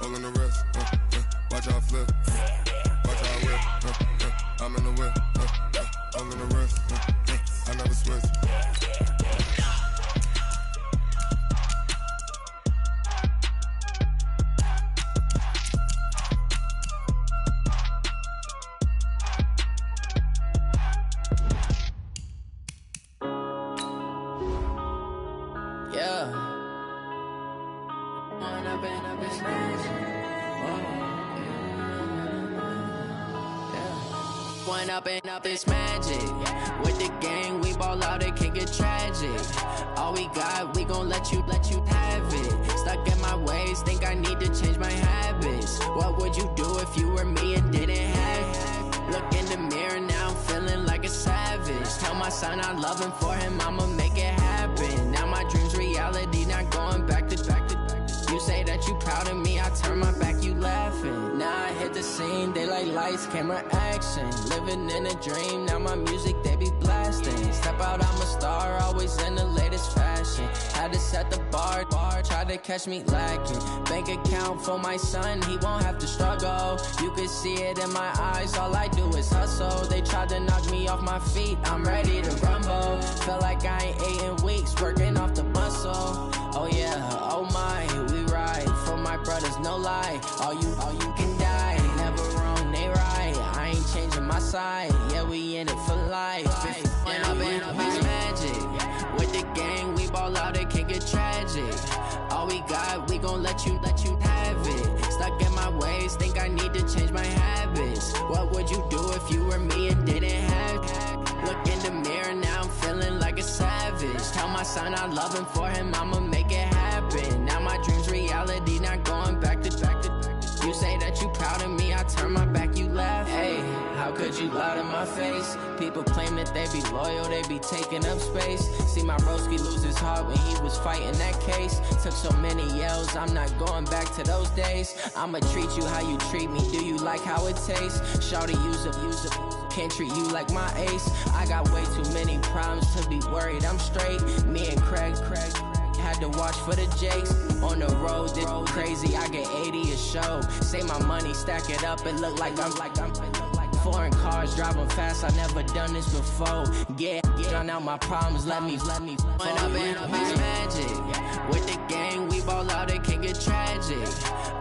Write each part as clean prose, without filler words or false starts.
all in the wrist. Watch how I flip. Watch how I whip. I'm in the whip. All in the wrist. I never switch. Up this magic. With the gang, we ball out, it can get tragic. All we got, we gon' let you have it. Stuck in my ways, think I need to change my habits. What would you do if you were me and didn't have it? Look in the mirror, now I'm feeling like a savage. Tell my son I love him, for him I'ma make it happen. Now my dream's reality, not going back to. You say that you proud of me, I turn my back, you laughing. Now I hit the scene, daylight lights, camera action. Living in a dream, now my music, they be blasting. Step out, I'm a star, always in the latest fashion. Had to set the bar, try to catch me lacking. Bank account for my son, he won't have to struggle. You can see it in my eyes, all I do is hustle. They tried to knock me off my feet, I'm ready to rumble. Felt like I ain't ate in weeks, working off the muscle. Oh yeah, oh my, we ride for my brothers, no lie. All you can die, never wrong, they right. I ain't changing my side, yeah, we in it for life. When up it's magic. With the gang, we ball out, it can get tragic. All we got, we gon' let you have it. Stuck in my ways, think I need to change my habits. What would you do if you were me and didn't have it? Look in the mirror, now I'm feeling like a savage. Tell my son I love him, for him I'ma make it happen. Now my dream's reality, not going back to. You say that you proud of me, I turn my back, you laugh. Hey, how could you lie to my face? People claim that they be loyal, they be taking up space. See my broski lose his heart when he was fighting that case. Took so many yells, I'm not going back to those days. I'ma treat you how you treat me, do you like how it tastes? Shawty, use up. Can't treat you like my ace. I got way too many problems to be worried, I'm straight. Me and Craig had to watch for the Jakes. On the road, this crazy, I get 80 a show. Say my money, stack it up, it look like I'm foreign cars, driving fast, I never done this before. Yeah, drown out my problems, let me When up it's magic. With the gang, we ball out, it can get tragic.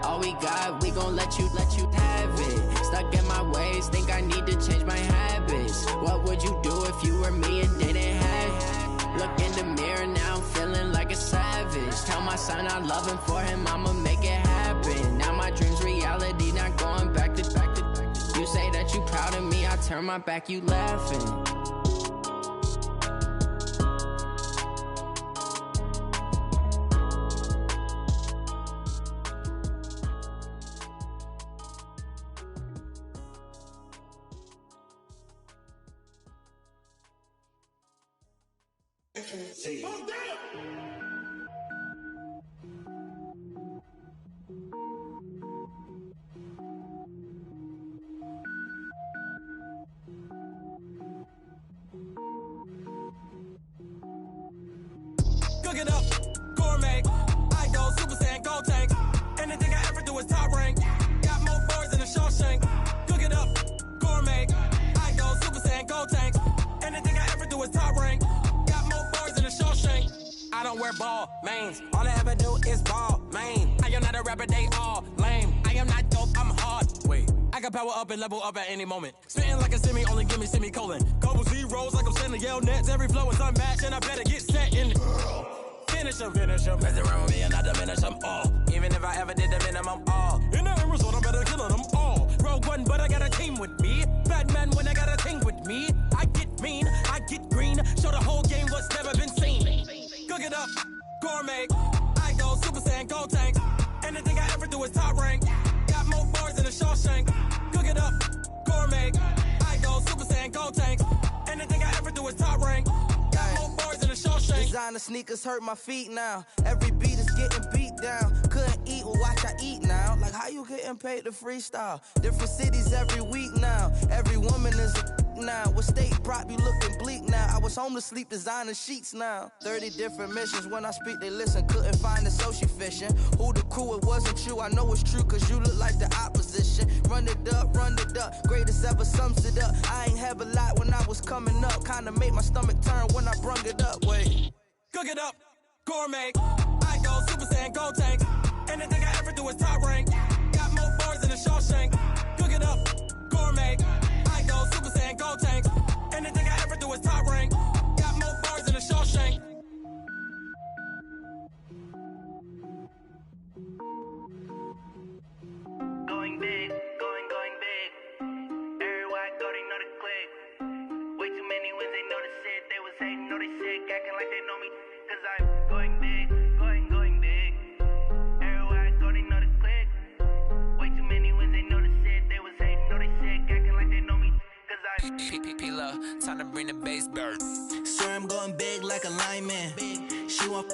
All we got, we gon' let you have it. Stuck in my ways, think I need to change my habits. What would you do if you were me and didn't have it? Look in the mirror, now I'm feeling like a savage. Tell my son I love him, for him I'ma make it happen. Now my dream's reality, not going back to. You say that you proud of me, I turn my back, you laughing. Cook it up, gourmet. I go Super Saiyan, gold tank. Anything I ever do is top rank. Got more boys than a Shawshank. Cook it up, gourmet. I go Super Saiyan, gold tank. Anything I ever do is top rank. Got more boys than a Shawshank. I don't wear ball mains. All I ever do is ball main. I am not a rapper, they all lame. I am not dope, I'm hard. Wait, I can power up and level up at any moment. Spitting like a semi, only give me semicolon. Couple zeros like I'm sending yell nets. Every flow is unmatched and I better get set in. Finish them. Mess around with me and I diminish them all. Even if I ever did the minimum, all. In the end result, I'm better killing them all. Rogue One, but I got a team with me. Batman when I got a thing with me. I get mean, I get green. Show the whole game what's never been seen. Cook it up, gourmet. I go Super Saiyan, gold tank. Anything I ever do is top rank. Got more bars than a Shawshank. Cook it up, gourmet. I go Super Saiyan, gold tank. Anything I ever do is top rank. Got more bars than a Shawshank. Designer sneakers hurt my feet now. Every beat is getting beat down. Couldn't eat, well watch I eat now. Like how you getting paid to freestyle? Different cities every week now. Every woman is a now. With state prop, you looking bleak now. I was home to sleep, designing sheets now. 30 different missions, when I speak, they listen. Couldn't find the social fishing. Who the crew, it wasn't you. I know it's true, cause you look like the opposition. Run it up, greatest ever sums it up. I ain't have a lot when I was coming up. Kinda made my stomach turn when I brung it up. Wait. Cook it up, gourmet. I go Super Saiyan, Gold Tank. Anything I ever do is top rank. Got more bars than a Shawshank. Cook it up, gourmet. I go Super Saiyan, Gold Tank. Anything I ever do is top rank. Got more bars than a Shawshank. Going big, going big. Everywhere I go, they know the click. Way too many wins, they know the shit. They was hating, know they sick, acting like they know me. Cause I'm going big, going big. Everywhere I go, they know the click. Way too many wins, they know the shit. They was hating, know they sick, acting like they know me. Cause I'm P-P-P-Love, time to bring the bass bird. Swear I'm going big like a lineman. She want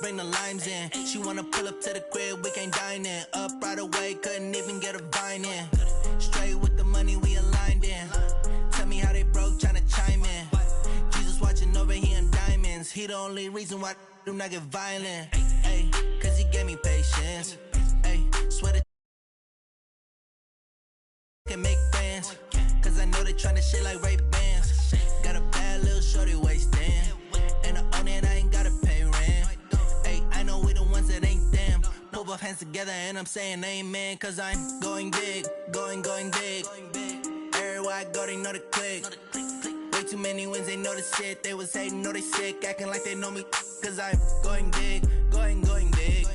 bring the limes in. She wanna pull up to the crib, we can't dine in. Up right away, couldn't even get a vine in. Straight with the money we aligned in. Tell me how they broke, tryna chime in. Jesus watching over here in diamonds. He the only reason why do not get violent. Ay, cause he gave me patience. Ay, swear to can make friends. Cause I know they tryna shit like Ray Bans. Got a bad little shorty wasting. And I own it, I ain't gotta pay rent. Ay, I know we the ones that ain't them. Put both hands together and I'm saying amen. Cause I'm going big, going big. Everywhere I go, they know the click. Way too many wins, they know the shit. They was hating, know they sick, acting like they know me. Cause I'm going big, going big.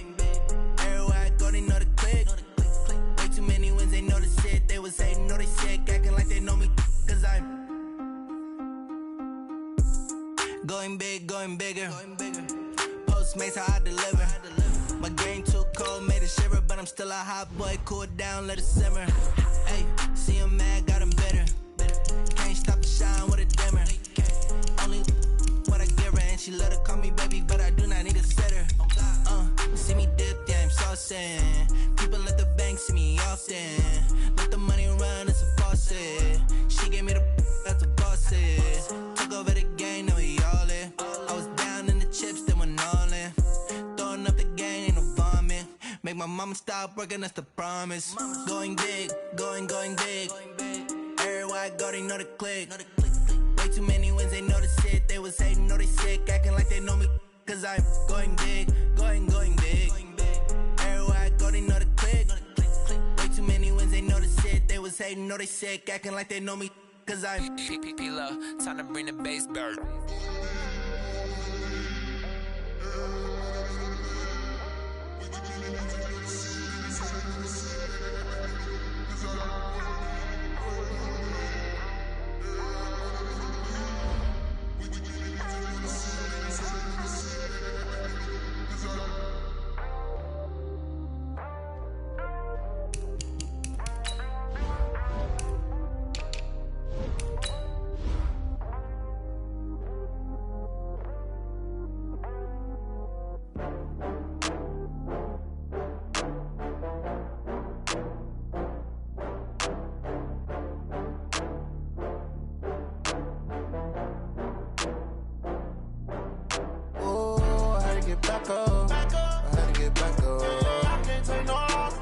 Everywhere I go, they know the click. Way too many wins, they know the shit. They was hating, know they sick, acting like they know me. Cause I'm going big, going bigger. Postmates, how I deliver. My game too cold, made it shiver. But I'm still a hot boy, cool it down, let it simmer. Hey, see him mad, got him bitter. Can't stop the shine with a dimmer. Only what I give her, and she let her call me baby, but I do not need a sitter. See me dip, yeah, I'm saucing. People at the bank see me often. Let the money run, it's a faucet. She gave me the that's a boss is. Took over the game, now we all in. I was down in the chips, then went all in. Throwing up the game, ain't no vomit. Make my mama stop working, that's the promise. Going big, going big. Everywhere I go, they know the click. Way too many wins, they know the shit. They was hating, know they sick, acting like they know me. Cause I'm going big, going big. Everywhere I go, they know the click. Way too many wins, they know the shit. They was hating, know they sick, acting like they know me. Cause I'm P-P-P-Love, time to bring the bass bird. Back up. I had to get back up. I can't take no loss.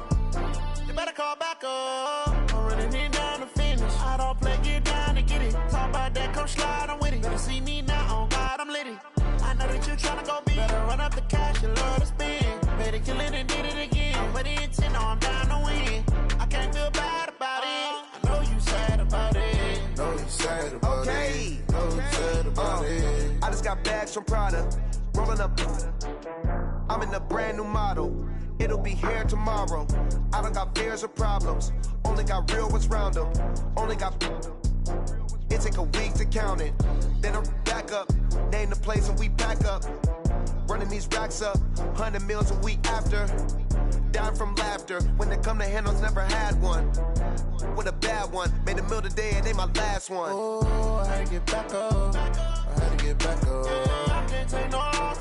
You better call back up. I'm running it down to finish. I don't play, get down to get it. Talk about that, come slide, I'm with it. Better see me now, on God, I'm litty. I know that you tryna go big. Better run up the cash, you love to spend. Better kill it and did it again. I'm with the intent, no, I'm down to win. I can't feel bad about it. I know you sad about it. Know you sad about it. Know you sad about it. I just got bags from Prada. Rolling up, I'm in a brand new model. It'll be here tomorrow. I don't got fears or problems. Only got real ones round them. Only got. It take a week to count it. Then I'm back up. Name the place and we back up. Running these racks up. 100 meals a week after. Down from laughter. When it come to handles, never had one. With a bad one. Made a meal today and they my last one. Oh, I had to get back up. I had to get back up. I can't take no loss.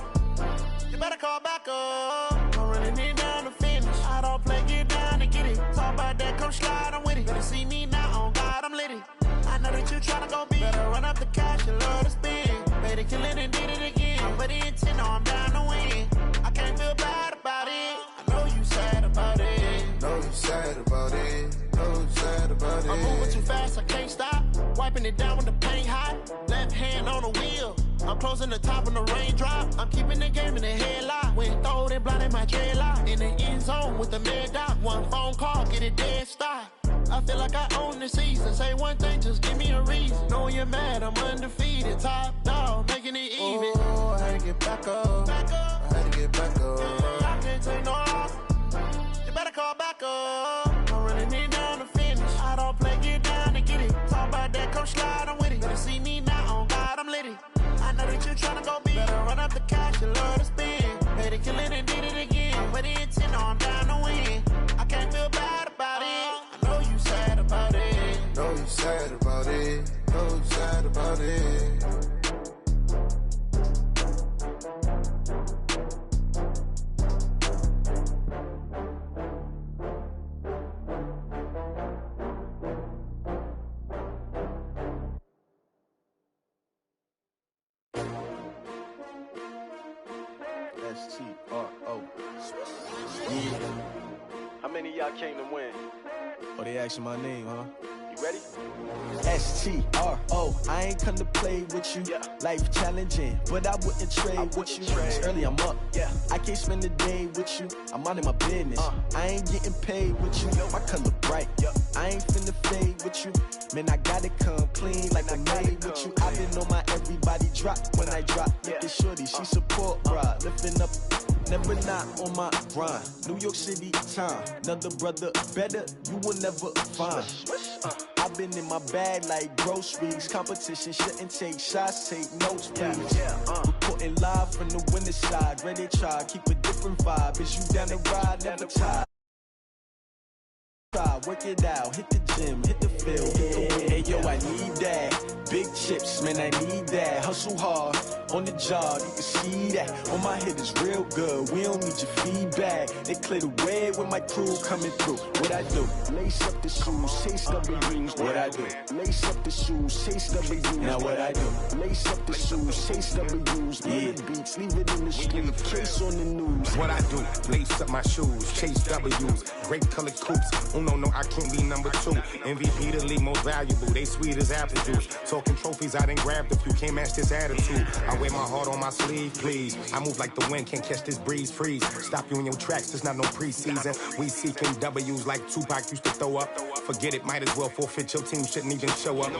You better call back up. I'm running it down to finish. I don't play, get down to get it. Talk about that, come slide, I'm with it. Better see me now, on God, I'm litty. I know that that you tryna go be. Better run up the cash and love to spend. Made it, kill it and did it again. But the intent, no, I'm down to win. I can't feel bad about it. I know you sad about it. Know you sad about it. Know you sad about it. I'm moving too fast, I can't stop. Wiping it down when the paint hot. Left hand on the wheel. I'm closing the top when the raindrop. I'm keeping the game in the headlock. When throwed and blinded my dreadlock. In the end zone with the mad dot. One phone call, get it dead stop. I feel like I own the season. Say one thing, just give me a reason. Knowing you're mad, I'm undefeated. Top dog, making it even. Oh, I had to get back up. Back up. I had to get back up. I can't take no loss. You better call back up. I'm running it down to finish. I don't play, get down to get it. Talk about that, come slide, I'm with it. Better see me now, on God, I'm litty. I know that you tryna go be. Better run up the cash, you love to spend. Made it, kill it and did it again. But the intent, no, I'm down to win. I can't feel bad about it. I know you sad about it. Know you sad about it. Know you sad about it. S-T-R-O. Yeah. How many of y'all came to win? Oh, they asking my name, huh? You ready? S-T-R-O. I ain't come to play with you. Yeah. Life challenging, but I wouldn't trade with you. It's early, I'm up. Yeah. I can't spend the day with you. I'm minding my business. I ain't getting paid with you. My color bright. I ain't finna fade with you. Man, I gotta come clean like I'm made with you. I've been on my everybody drop when I drop. Look at shorty, she support ride. Lifting up, never not on my grind. New York City time. Another brother better, you will never find. I've been in my bag like groceries. Competition shouldn't take shots, take notes, please. Reporting live from the winter side. Ready to try, keep a different vibe. Is you down the ride, never tired. Work it out, hit the gym, hit the field, hit the wind. Hey yo, I need that. Big chips, man, I need that. Hustle hard, on the job, you can see that. On my head is real good, we don't need your feedback. They clear the way with my crew coming through. What I do? Lace up the shoes, chase W's. What I do? Lace up the shoes, chase W's. Now what I do? Lace up the shoes, chase W's. Yeah. Beats, leave it in the street, case on the news. What I do? Lace up my shoes, chase W's. Great colored coops. Oh no, I can't be number 2. MVP the league most valuable. They sweet as apple juice. Talking trophies, I didn't grab the few. Can't match this attitude. I wear my heart on my sleeve, please. I move like the wind, can't catch this breeze. Freeze. Stop you in your tracks. There's not no preseason. We seeking W's like Tupac used to throw up. Forget it, might as well forfeit. Your team shouldn't even show up.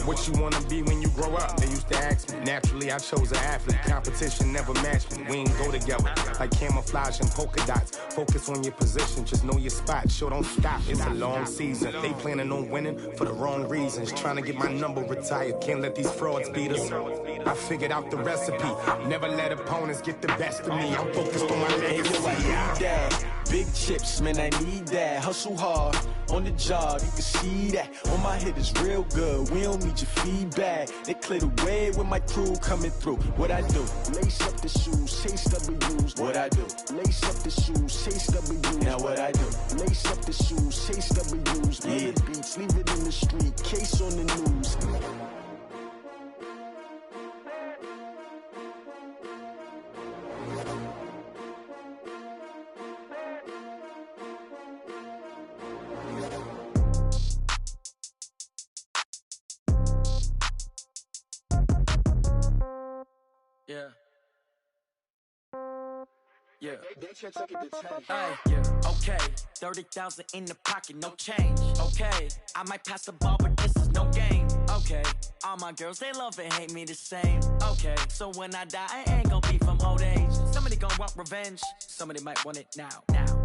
What you wanna be when you grow up? They used to ask me. Naturally, I chose an athlete. Competition never matched me. We ain't go together like camouflage and polka dots. Focus on your position, just know your spot. Sure, don't stop. It's a long season. They planning on winning for the wrong reasons. Trying to get my number retired. Can't let these frauds beat us. I figured out the recipe. Never let opponents get the best of me. I'm focused on my legacy. Hey, yo, I need that. Big chips, man, I need that. Hustle hard, on the job, you can see that. On my head is real good, we don't need your feedback. They clear the way with my crew coming through. What I do? Lace up the shoes, chase W's. What I do? Lace up the shoes, chase W's. Now what I do? Lace up the shoes, chase W's. Yeah. Beats, leave it in the street, case on the news. Yeah. Yeah. Yeah. Okay. 30,000 in the pocket, no change. Okay. I might pass the ball, but this is no game. Okay. All my girls, they love and hate me the same. Okay. So when I die, I ain't gonna be from old age. Somebody gonna want revenge. Somebody might want it now.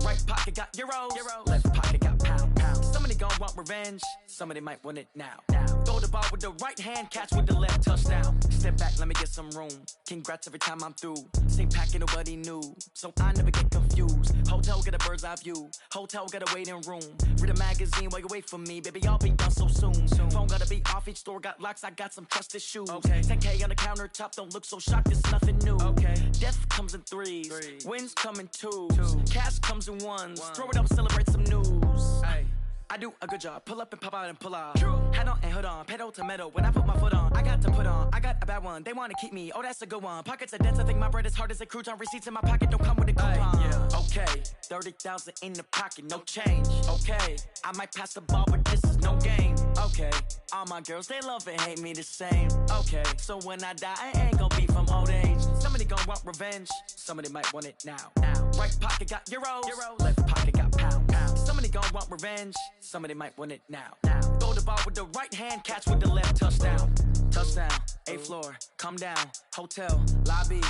Right pocket got euros. Left pocket got pounds. Somebody gonna want revenge. Somebody might want it now. Throw the ball with the right hand, catch with the left, touchdown. Step back, let me get some room. Congrats every time I'm through. Same packet, nobody knew. So I never get confused. Hotel get a bird's eye view. Hotel get a waiting room. Read a magazine while you wait for me. Baby, I'll be done so soon. Phone gotta be off, each store got locks. I got some trusted shoes. Okay. 10K on the countertop, don't look so shocked, it's nothing new. Okay. Death comes in threes. Wins come in twos. Cash comes in ones. Throw it up, celebrate some news. Ay. I I do a good job. Pull up and pop out and pull out. Head on and hood on, pedal to metal. When I put my foot on, I got to put on. I got a bad one. They want to keep me. Oh, that's a good one. Pockets are dense. I think my bread is hard as a crouton. Receipts in my pocket don't come with a coupon. Yeah. Okay, 30,000 in the pocket, no change. Okay, I might pass the ball, but this is no game. Okay, all my girls they love and hate me the same. Okay, so when I die, I ain't gonna be from old age. Somebody gon' want revenge. Somebody might want it now. Right pocket got euros. Left pocket got pounds. Somebody gon' want revenge. Somebody might want it now. Throw the ball with the right hand, catch with the left. Touchdown. Touchdown. 8th floor. Come down. Hotel. Lobby.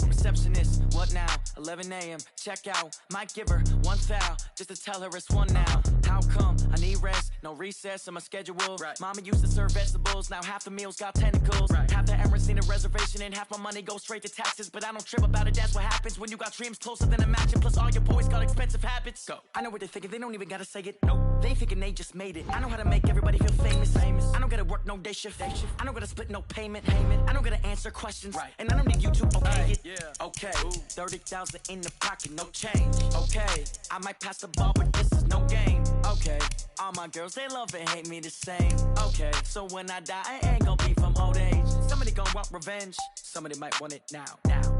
Receptionist, what now? 11 a.m. Check out. Might give her one foul just to tell her it's one now. How come? I need rest, no recess in my schedule. Right. Mama used to serve vegetables, now half the meals got tentacles. Right. Half the Emirates need a reservation and half my money goes straight to taxes. But I don't trip about it, that's what happens when you got dreams closer than a matching. Plus all your boys got expensive habits. Go. I know what they're thinking, they don't even gotta say it. Nope. They thinking they just made it. I know how to make everybody feel famous. I don't gotta work no day shift. I don't gotta split no payment. I don't gotta answer questions. Right. And I don't need you to okay it. Yeah. Okay, 30,000 in the pocket, no change. Okay, I might pass the ball, but this is no game. Okay, all my girls, they love and hate me the same. Okay, so when I die, I ain't gonna be from old age. Somebody gon' want revenge, somebody might want it now.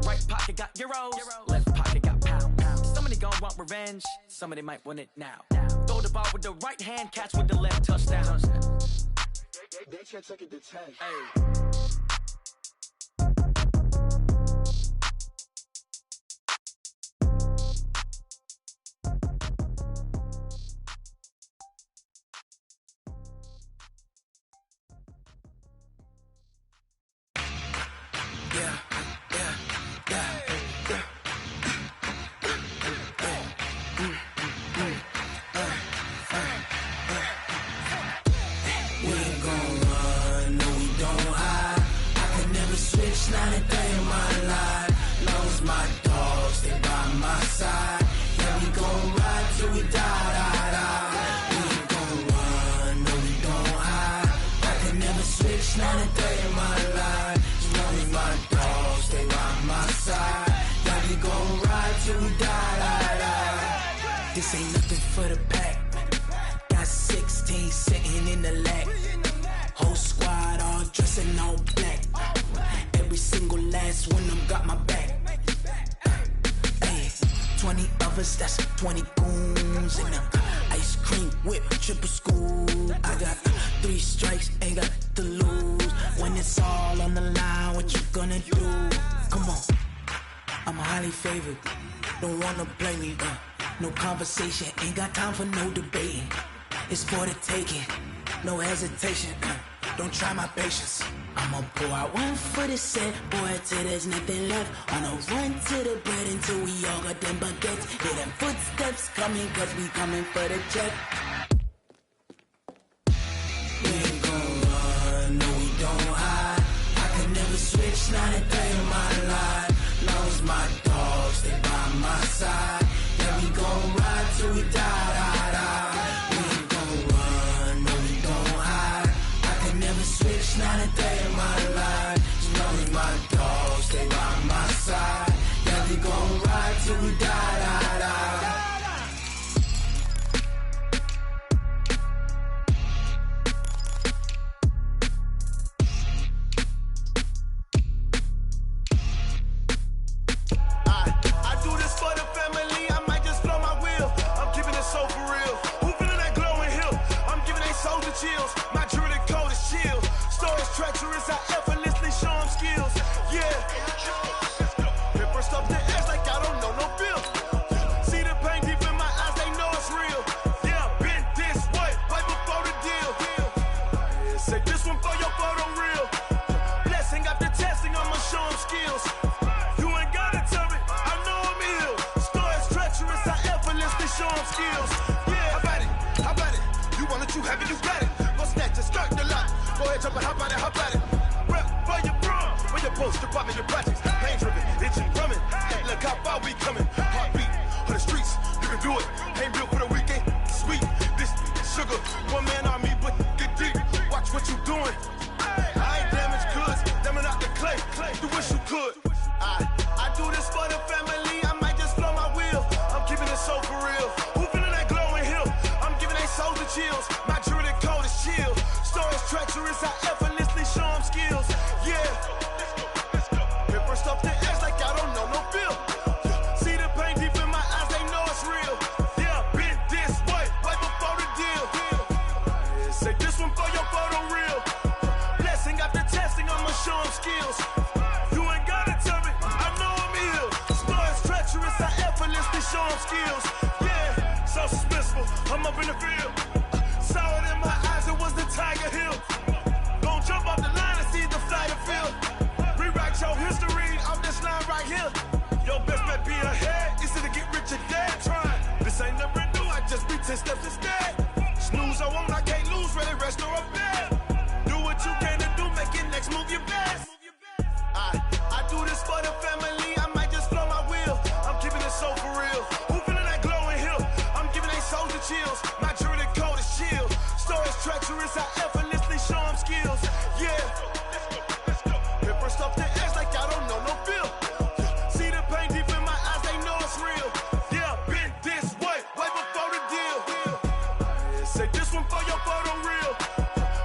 Right pocket got euros, left pocket got pounds. Somebody gon' want revenge, somebody might want it now. Throw the ball with the right hand, catch with the left. Touchdown. They can't take it to 10. Hey. Not a day in my life. Long as my dogs stay by my side. Yeah, we gon' ride till we die. We ain't gon' run, no we don't hide. I can never switch, not a day in my life. As long as my dogs stay by my side. Yeah, we gon' ride till we die. This ain't nothing for the pack. Got 16 sitting in the lag. Whole squad all dressing all black. Every single last one of them got my back. Hey, 20 of us, that's 20 goons in the ice cream whip, triple scoop. I got 3 strikes, ain't got to lose. When it's all on the line, what you gonna do? Come on, I'm highly favored. Don't wanna blame me. No conversation, ain't got time for no debating. It's for the taking, no hesitation. Don't try my patience. I'ma pour out one for the set, boy, till there's nothing left. On a run to the bread until we all got them baguettes. Hear them footsteps coming, cause we coming for the check. We ain't gon' run, no we don't hide. I could never switch, not a day in my life. Long as my dogs stay by my side. Yeah, we gon' ride till we die. We ain't gon' run, no we don't hide. I could never switch, not a day in my life. As long as my dogs stay by my side. Yeah, we gon' ride till we die. I do this for the family, I might just blow my wheel. I'm keeping it so for real. Who feeling that glowing hill? I'm giving they soldier chills. My jewelry code is chill. Stories treacherous, I effortlessly show them skills. Yeah. Paper stuff the edge like I don't know no bill. See the pain deep in my eyes, they know it's real. Yeah, been this way, way before the deal. Say this one for your photo reel. Blessing after testing, I'ma show them skills. You ain't gotta tell me, I know I'm ill. Stories treacherous, I effortlessly show them skills. Yeah, how about it? You want it, you have it, you got it. Go snatch it, skirt the lot. Go ahead, jump it, how about it? Rep for your prom, for your post, department, your projects. Pain driven, itching, drumming. Hey, look how far we coming. Heartbeat on the streets, you can do it. Ain't built for the weekend, sweet. This sugar, one man army, but get deep. Watch what you doing. I ain't damaged goods, damn out the clay. You wish you could. I do this for the family, I might just blow my wheel. I'm keeping it so for real. Who feeling that glowing hill? I'm skills. Yeah, so suspenseful. I'm up in the field. Saw it in my eyes, it was the Tiger Hill. Gon' jump off the line and see the flight of field. Rewrite your history off this line right here. Your best bet be ahead, easy to get rich or dead trying. This ain't never new, I just be 10 steps instead. Snooze, I won't, I can't lose, ready, rest or a bed. Do what you can to do, make it next move your best. I do this for the family, I might just flow my wheel. I'm keeping it so for real. Who feeling that glowing hill? I'm giving they souls the chills. My jewelry code is chill. Stories treacherous, I effortlessly show them skills. Yeah. Paper stuff the edge like I don't know no feel. See the pain deep in my eyes, they know it's real. Yeah, been this way before the deal. Say this one for your photo reel.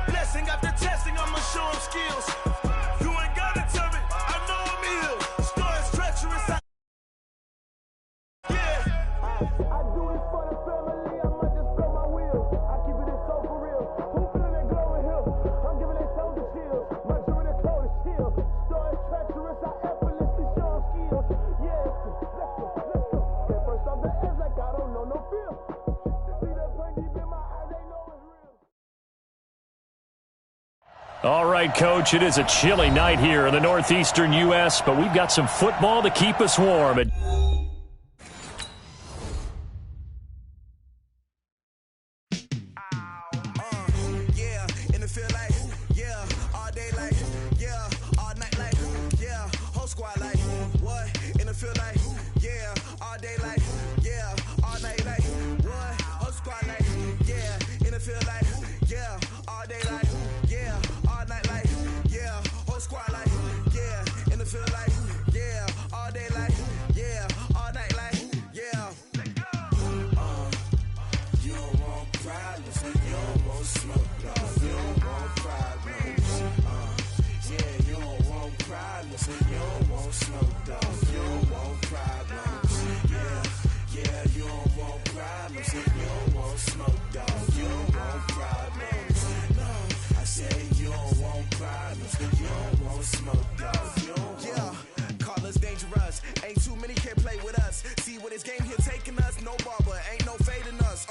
Blessing after testing, I'ma show them skills. You ain't gotta tell me, I know I'm ill. Stories treacherous, yeah. I do this for the family, I might just blow my wheel. I keep it so for real. Who feeling that glowing hill? I'm giving they souls the chills. My jewelry code is chill. Stories treacherous, I effortlessly show them skills. Yeah, let's go. Get first off the edge like I don't know no feel. See that pain deep in my eyes, they know it's real. All right, Coach, it is a chilly night here in the northeastern U.S., but we've got some football to keep us warm. Yeah, in the field like, yeah, all day like, yeah, all night like, yeah, whole squad like, what? In the field like, yeah, all day like, yeah, all night like, what? Whole squad like, yeah, in the field like, yeah, all day like, yeah, all night like, yeah, whole squad like, yeah, in the field like, yeah, all day like, yeah, all night like, yeah. You don't want problems, you don't want smoke, dog. You don't want problems. Yeah, you don't want problems, you don't want smoke, dog. You don't want problems. Yeah, you don't want problems, you don't want smoke, dog. You don't want problems. No, I said you don't want problems, you don't want smoke, dog. You don't want. Call us dangerous. Ain't too many can play with us. See what this game here taking us. No barber, ain't no fading us.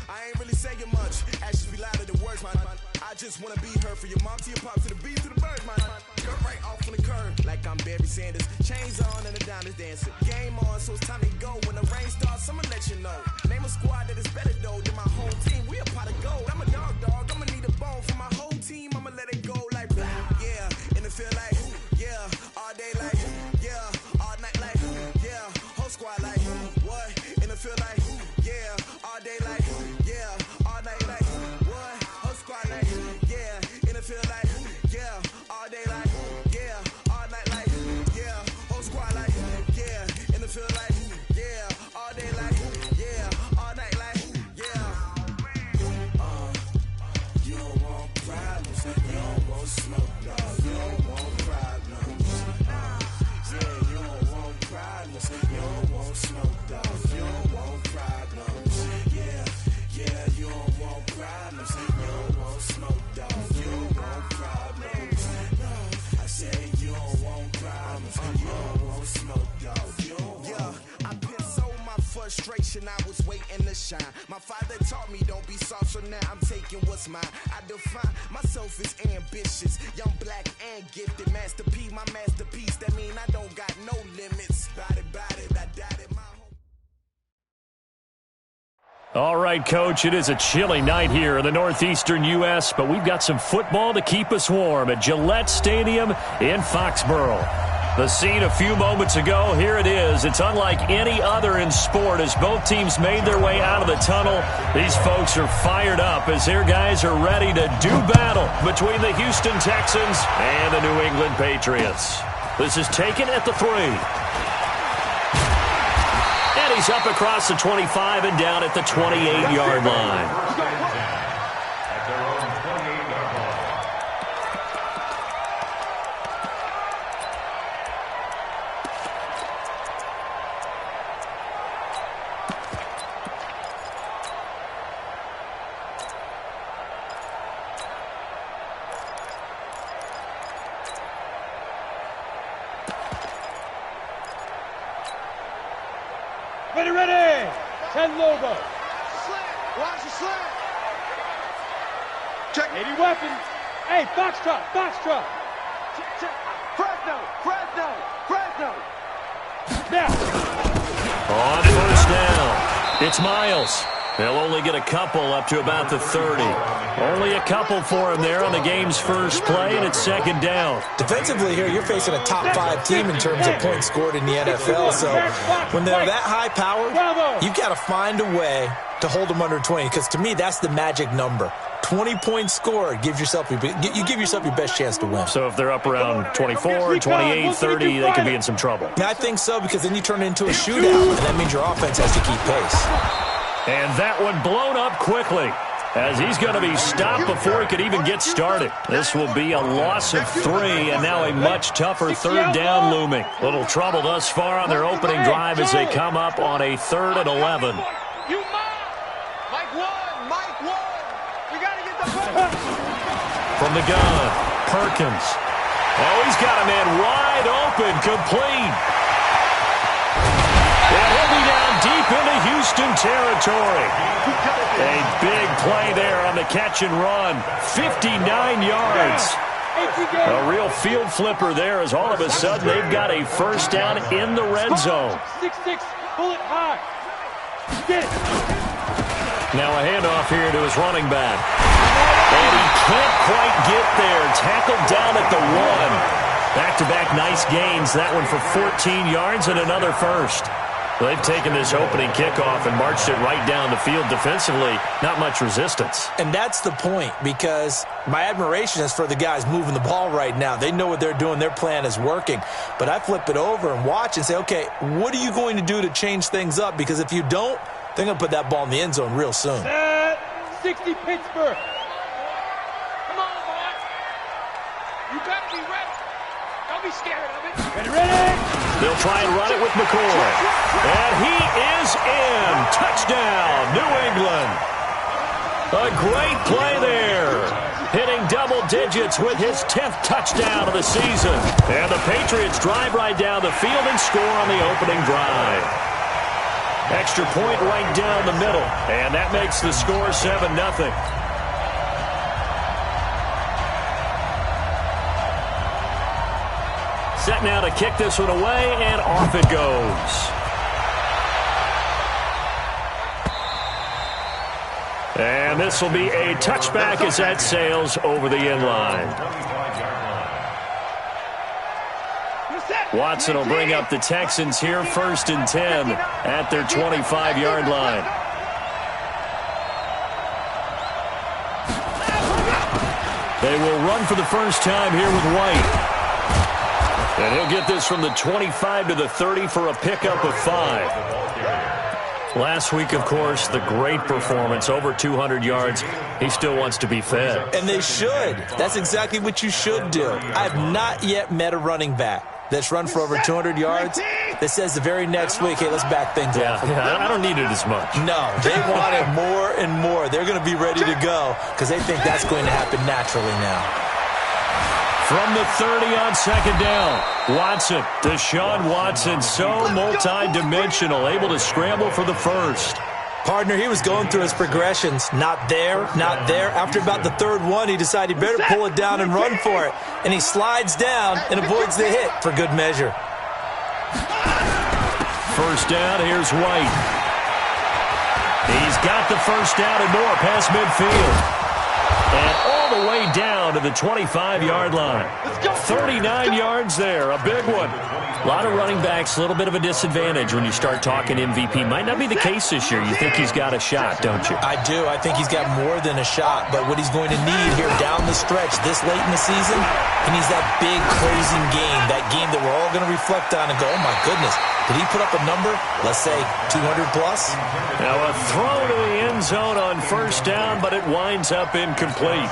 I ain't really saying much. Actions be louder than words, man. I just wanna be heard for your mom to your pop to the beat to the birds, man. Cut right off on the curb like I'm Barry Sanders. Chains on and the down is dancing. Game on, so it's time to go. When the rain starts, I'ma let you know. Name a squad that is better though than my whole team. We a pot of gold. I'm a dog. I'ma need a bone for my whole team. I'ma let it go like blah. Yeah, in the field like, yeah, all day like, yeah, all night like, yeah, whole squad like, what? In the field like, yeah, all day like, yeah, all night like, what? Whole squad like, yeah, in the field like, yeah, all day like, yeah, all night like, yeah, whole squad like, yeah, in the field like, yeah, all day like, yeah, all night like, yeah. You don't want problems, you don't want smoke, dog. You don't want problems. Yeah, you don't want problems, you don't want smoke, dog. You don't want problems. Yeah, you don't want problems, you don't want smoke, dog. You don't want problems. No, I said you don't want problems, you don't want smoke, dog. You don't want. Yeah, I pissed so my frustration, I was waiting to shine. My father taught me don't be soft, so now I'm taking what's mine. I define myself as ambitious, young, black, and gifted. Master P, my masterpiece. That mean I don't got no limits. Bout it, I doubt it. All right, Coach, it is a chilly night here in the northeastern U.S., but we've got some football to keep us warm at Gillette Stadium in Foxborough. The scene a few moments ago, here it is. It's unlike any other in sport as both teams made their way out of the tunnel. These folks are fired up as their guys are ready to do battle between the Houston Texans and the New England Patriots. This is taken at the 3. And he's up across the 25 and down at the 28-yard line. Ready! 10 Lobo. Watch the slant. Check. 80 weapons. Hey, Foxtrot. Check. Fresno. Now. On first down, it's Miles. They'll only get a couple up to about the 30. Only a couple for him there on the game's first play, and it's second down. Defensively here, you're facing a top 5 team in terms of points scored in the NFL. So when they're that high powered, you've got to find a way to hold them under 20, because to me, that's the magic number. 20 points scored, you give yourself your best chance to win. So if they're up around 24, 28, 30, they could be in some trouble. I think so, because then you turn it into a shootout, and that means your offense has to keep pace. And that one blown up quickly, as he's going to be stopped before he could even get started. This will be a loss of 3, and now a much tougher third down looming. Little trouble thus far on their opening drive as they come up on a 3rd and 11. From the gun, Perkins. Oh, he's got a man wide open, complete. And he'll be down deep into Houston territory. A big play there on the catch and run. 59 yards. A real field flipper there, as all of a sudden they've got a first down in the red zone. 6-6, bullet high. Get it. Now a handoff here to his running back. And he can't quite get there. Tackled down at the 1. Back-to-back nice gains. That one for 14 yards and another first. They've taken this opening kickoff and marched it right down the field defensively. Not much resistance. And that's the point, because my admiration is for the guys moving the ball right now. They know what they're doing. Their plan is working. But I flip it over and watch and say, okay, what are you going to do to change things up? Because if you don't, they're going to put that ball in the end zone real soon. 60 Pittsburgh. Come on, boy. You better be ready. Don't be scared of it. Ready? They'll try and run it with McCoy. And he is in. Touchdown, New England. A great play there. Hitting double digits with his 10th touchdown of the season. And the Patriots drive right down the field and score on the opening drive. Extra point right down the middle. And that makes the score 7-0. Set now to kick this one away, and off it goes. And this will be a touchback as that sails over the end line. Watson will bring up the Texans here, 1st and 10 at their 25-yard line. They will run for the first time here with White. And he'll get this from the 25 to the 30 for a pickup of 5. Last week, of course, the great performance, over 200 yards. He still wants to be fed. And they should. That's exactly what you should do. I have not yet met a running back that's run for over 200 yards that says the very next week, hey, let's back things up. Yeah, I don't need it as much. No, they want it more and more. They're going to be ready to go because they think that's going to happen naturally now. From the 30 on second down, Watson, Deshaun Watson, so multi-dimensional, able to scramble for the first. Partner, he was going through his progressions. Not there, not there. After about the 3rd one, he decided he better pull it down and run for it. And he slides down and avoids the hit for good measure. First down, here's White. He's got the first down and more past midfield. And all the way down to the 25-yard line. 39 yards there, a big one. A lot of running backs, a little bit of a disadvantage when you start talking MVP. Might not be the case this year. You think he's got a shot, don't you? I do. I think he's got more than a shot. But what he's going to need here down the stretch this late in the season, he needs that big closing game, that game that we're all going to reflect on and go, oh, my goodness, did he put up a number, let's say 200 plus? Now a throw to the end zone on first down, but it winds up incomplete.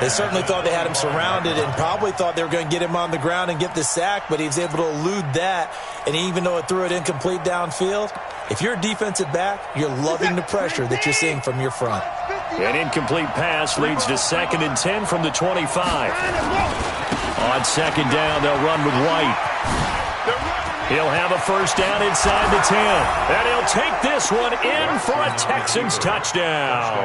They certainly thought they had him surrounded and probably thought they were going to get him on the ground and get the sack, but he was able to elude that. And even though it threw it incomplete downfield, if you're a defensive back, you're loving the pressure that you're seeing from your front. An incomplete pass leads to 2nd and 10 from the 25. On second down, they'll run with White. He'll have a first down inside the 10. And he'll take this one in for a Texans touchdown.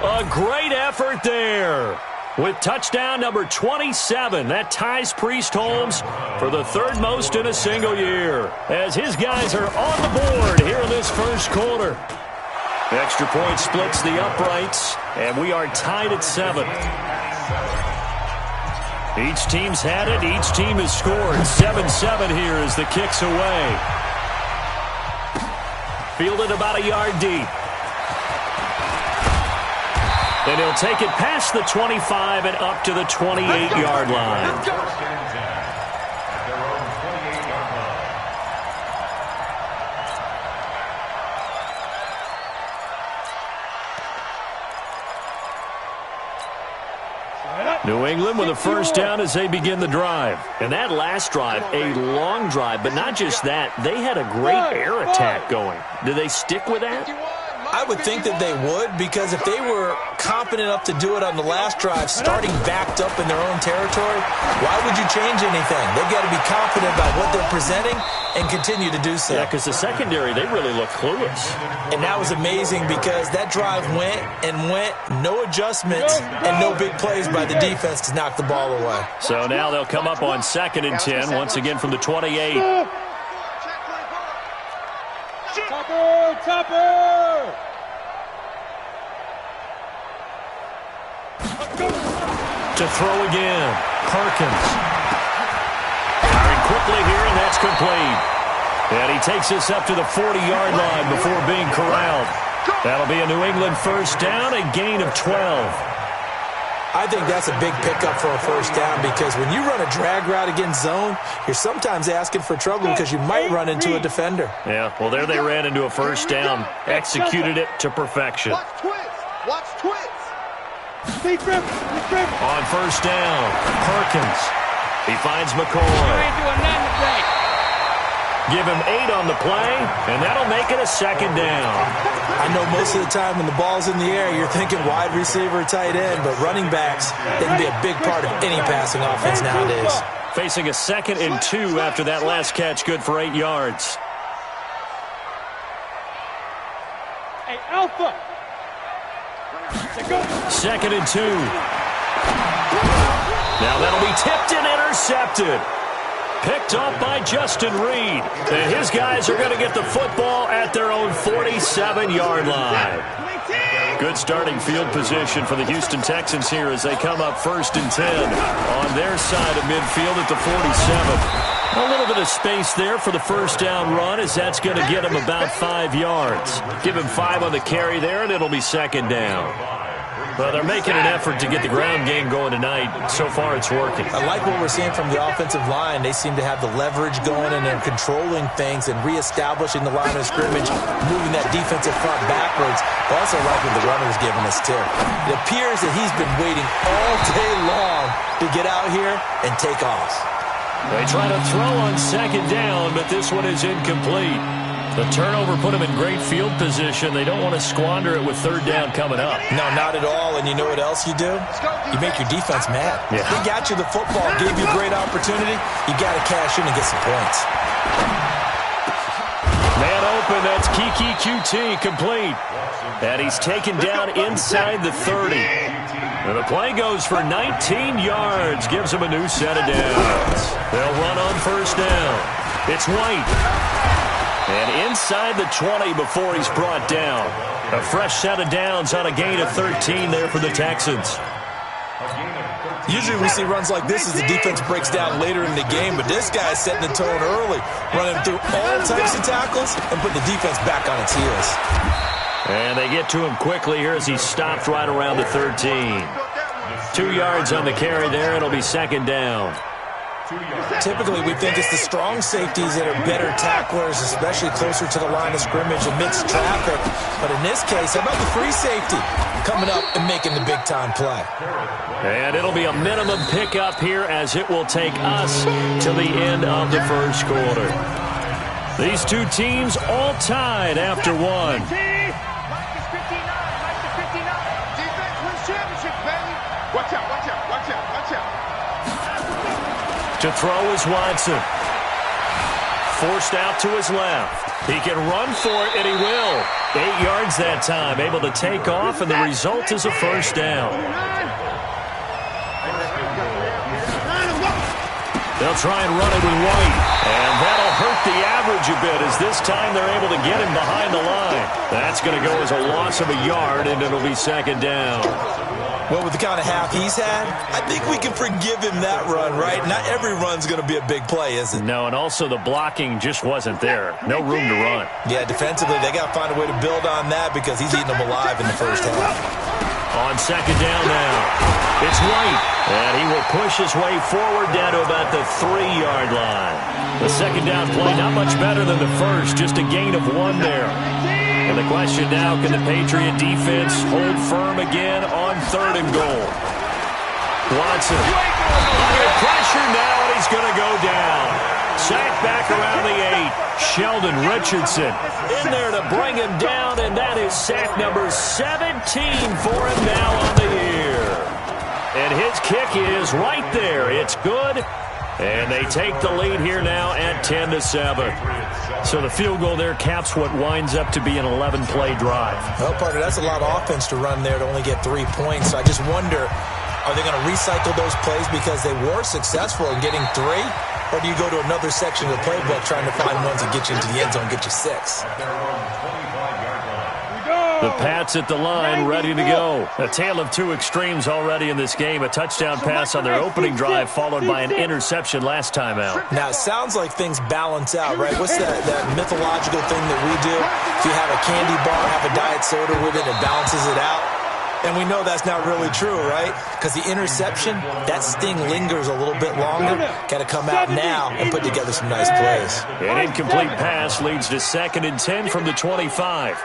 A great effort there. With touchdown number 27, that ties Priest Holmes for the third most in a single year, as his guys are on the board here in this first quarter. Extra point splits the uprights, and we are tied at 7. Each team's had it. Each team has scored. 7-7 here as the kick's away. Fielded about a yard deep. And he'll take it past the 25 and up to the 28-yard line. New England with a first down as they begin the drive. And that last drive, a long drive, but not just that. They had a great air attack going. Do they stick with that? I would think that they would, because if they were confident enough to do it on the last drive, starting backed up in their own territory, why would you change anything? They've got to be confident about what they're presenting and continue to do so. Yeah, because the secondary, they really look clueless. And that was amazing because that drive went and went, no adjustments and no big plays by the defense to knock the ball away. So now they'll come up on 2nd and 10, once again from the 28. Topper! To throw again, Perkins. Firing quickly here, and that's complete. And he takes us up to the 40-yard line before being corralled. That'll be a New England first down, a gain of 12. I think that's a big pickup for a first down because when you run a drag route against zone, you're sometimes asking for trouble because you might run into a defender. Yeah, well, there they ran into a first down, executed it to perfection. Watch twist. On first down, Perkins. He finds McCoy. Give him 8 on the play, and that'll make it a second down. I know most of the time when the ball's in the air, you're thinking wide receiver, tight end, but running backs, they can be a big part of any passing offense nowadays. Facing a 2nd and 2 after that last catch, good for 8 yards. Hey, Alpha. 2nd and 2. Now that'll be tipped and intercepted. Picked off by Justin Reed. And his guys are going to get the football at their own 47-yard line. Good starting field position for the Houston Texans here as they come up 1st and 10 on their side of midfield at the 47. A little bit of space there for the first down run as that's going to get him about 5 yards. Give him 5 on the carry there, and it'll be 2nd down. Well, they're making an effort to get the ground game going tonight. So far, it's working. I like what we're seeing from the offensive line. They seem to have the leverage going, and they're controlling things and reestablishing the line of scrimmage, moving that defensive front backwards. I also like what the runner's giving us, too. It appears that he's been waiting all day long to get out here and take off. They try to throw on 2nd down, but this one is incomplete. The turnover put them in great field position. They don't want to squander it with 3rd down coming up. No, not at all. And you know what else you do? You make your defense mad. Yeah. They got you the football, gave you a great opportunity. You got to cash in and get some points. Man open, that's Kiki QT complete. And he's taken down inside the 30. And the play goes for 19 yards, gives him a new set of downs. They'll run on first down. It's White. And inside the 20 before he's brought down. A fresh set of downs on a gain of 13 there for the Texans. Usually we see runs like this as the defense breaks down later in the game, but this guy's setting the tone early, running through all types of tackles and putting the defense back on its heels. And they get to him quickly here as he's stopped right around the 13. 2 yards on the carry there. It'll be 2nd down. Typically, we think it's the strong safeties that are better tacklers, especially closer to the line of scrimmage amidst traffic. But in this case, how about the free safety coming up and making the big-time play? And it'll be a minimum pickup here as it will take us to the end of the first quarter. These two teams all tied after one. To throw is Watson. forced out to his left. He can run for it, and he will. 8 yards that time, able to take off, and the result is a first down. They'll try and run it with White, and that'll hurt the average a bit, as this time they're able to get him behind the line. That's going to go as a loss of a yard, and it'll be second down. Well, with the kind of half he's had, I think we can forgive him that run, right? Not every run's going to be a big play, is it? No, and also the blocking just wasn't there. No room to run. Yeah, defensively, they got to find a way to build on that because he's eating them alive in the first half. On second down now, it's White, and he will push his way forward down to about the 3-yard line. The second down play, not much better than the first, just a gain of 1 there. And the question now, can the Patriot defense hold firm again on 3rd and goal? Watson under pressure now, and he's going to go down. Sacked back around the 8. Sheldon Richardson in there to bring him down, and that is sack number 17 for him now on the year. And his kick is right there. It's good. And they take the lead here now at 10-7. So the field goal there caps what winds up to be an 11-play drive. Well, partner, that's a lot of offense to run there to only get 3 points. So I just wonder, are they going to recycle those plays because they were successful in getting 3? Or do you go to another section of the playbook trying to find ones that get you into the end zone, get you 6? The Pats at the line, ready to go. A tale of 2 extremes already in this game. A touchdown pass on their opening drive, followed by an interception last time out. Now, it sounds like things balance out, right? What's that mythological thing that we do? If you have a candy bar, have a diet soda with it, it balances it out. And we know that's not really true, right? Because the interception, that sting lingers a little bit longer. Got to come out now and put together some nice plays. An incomplete pass leads to 2nd and 10 from the 25.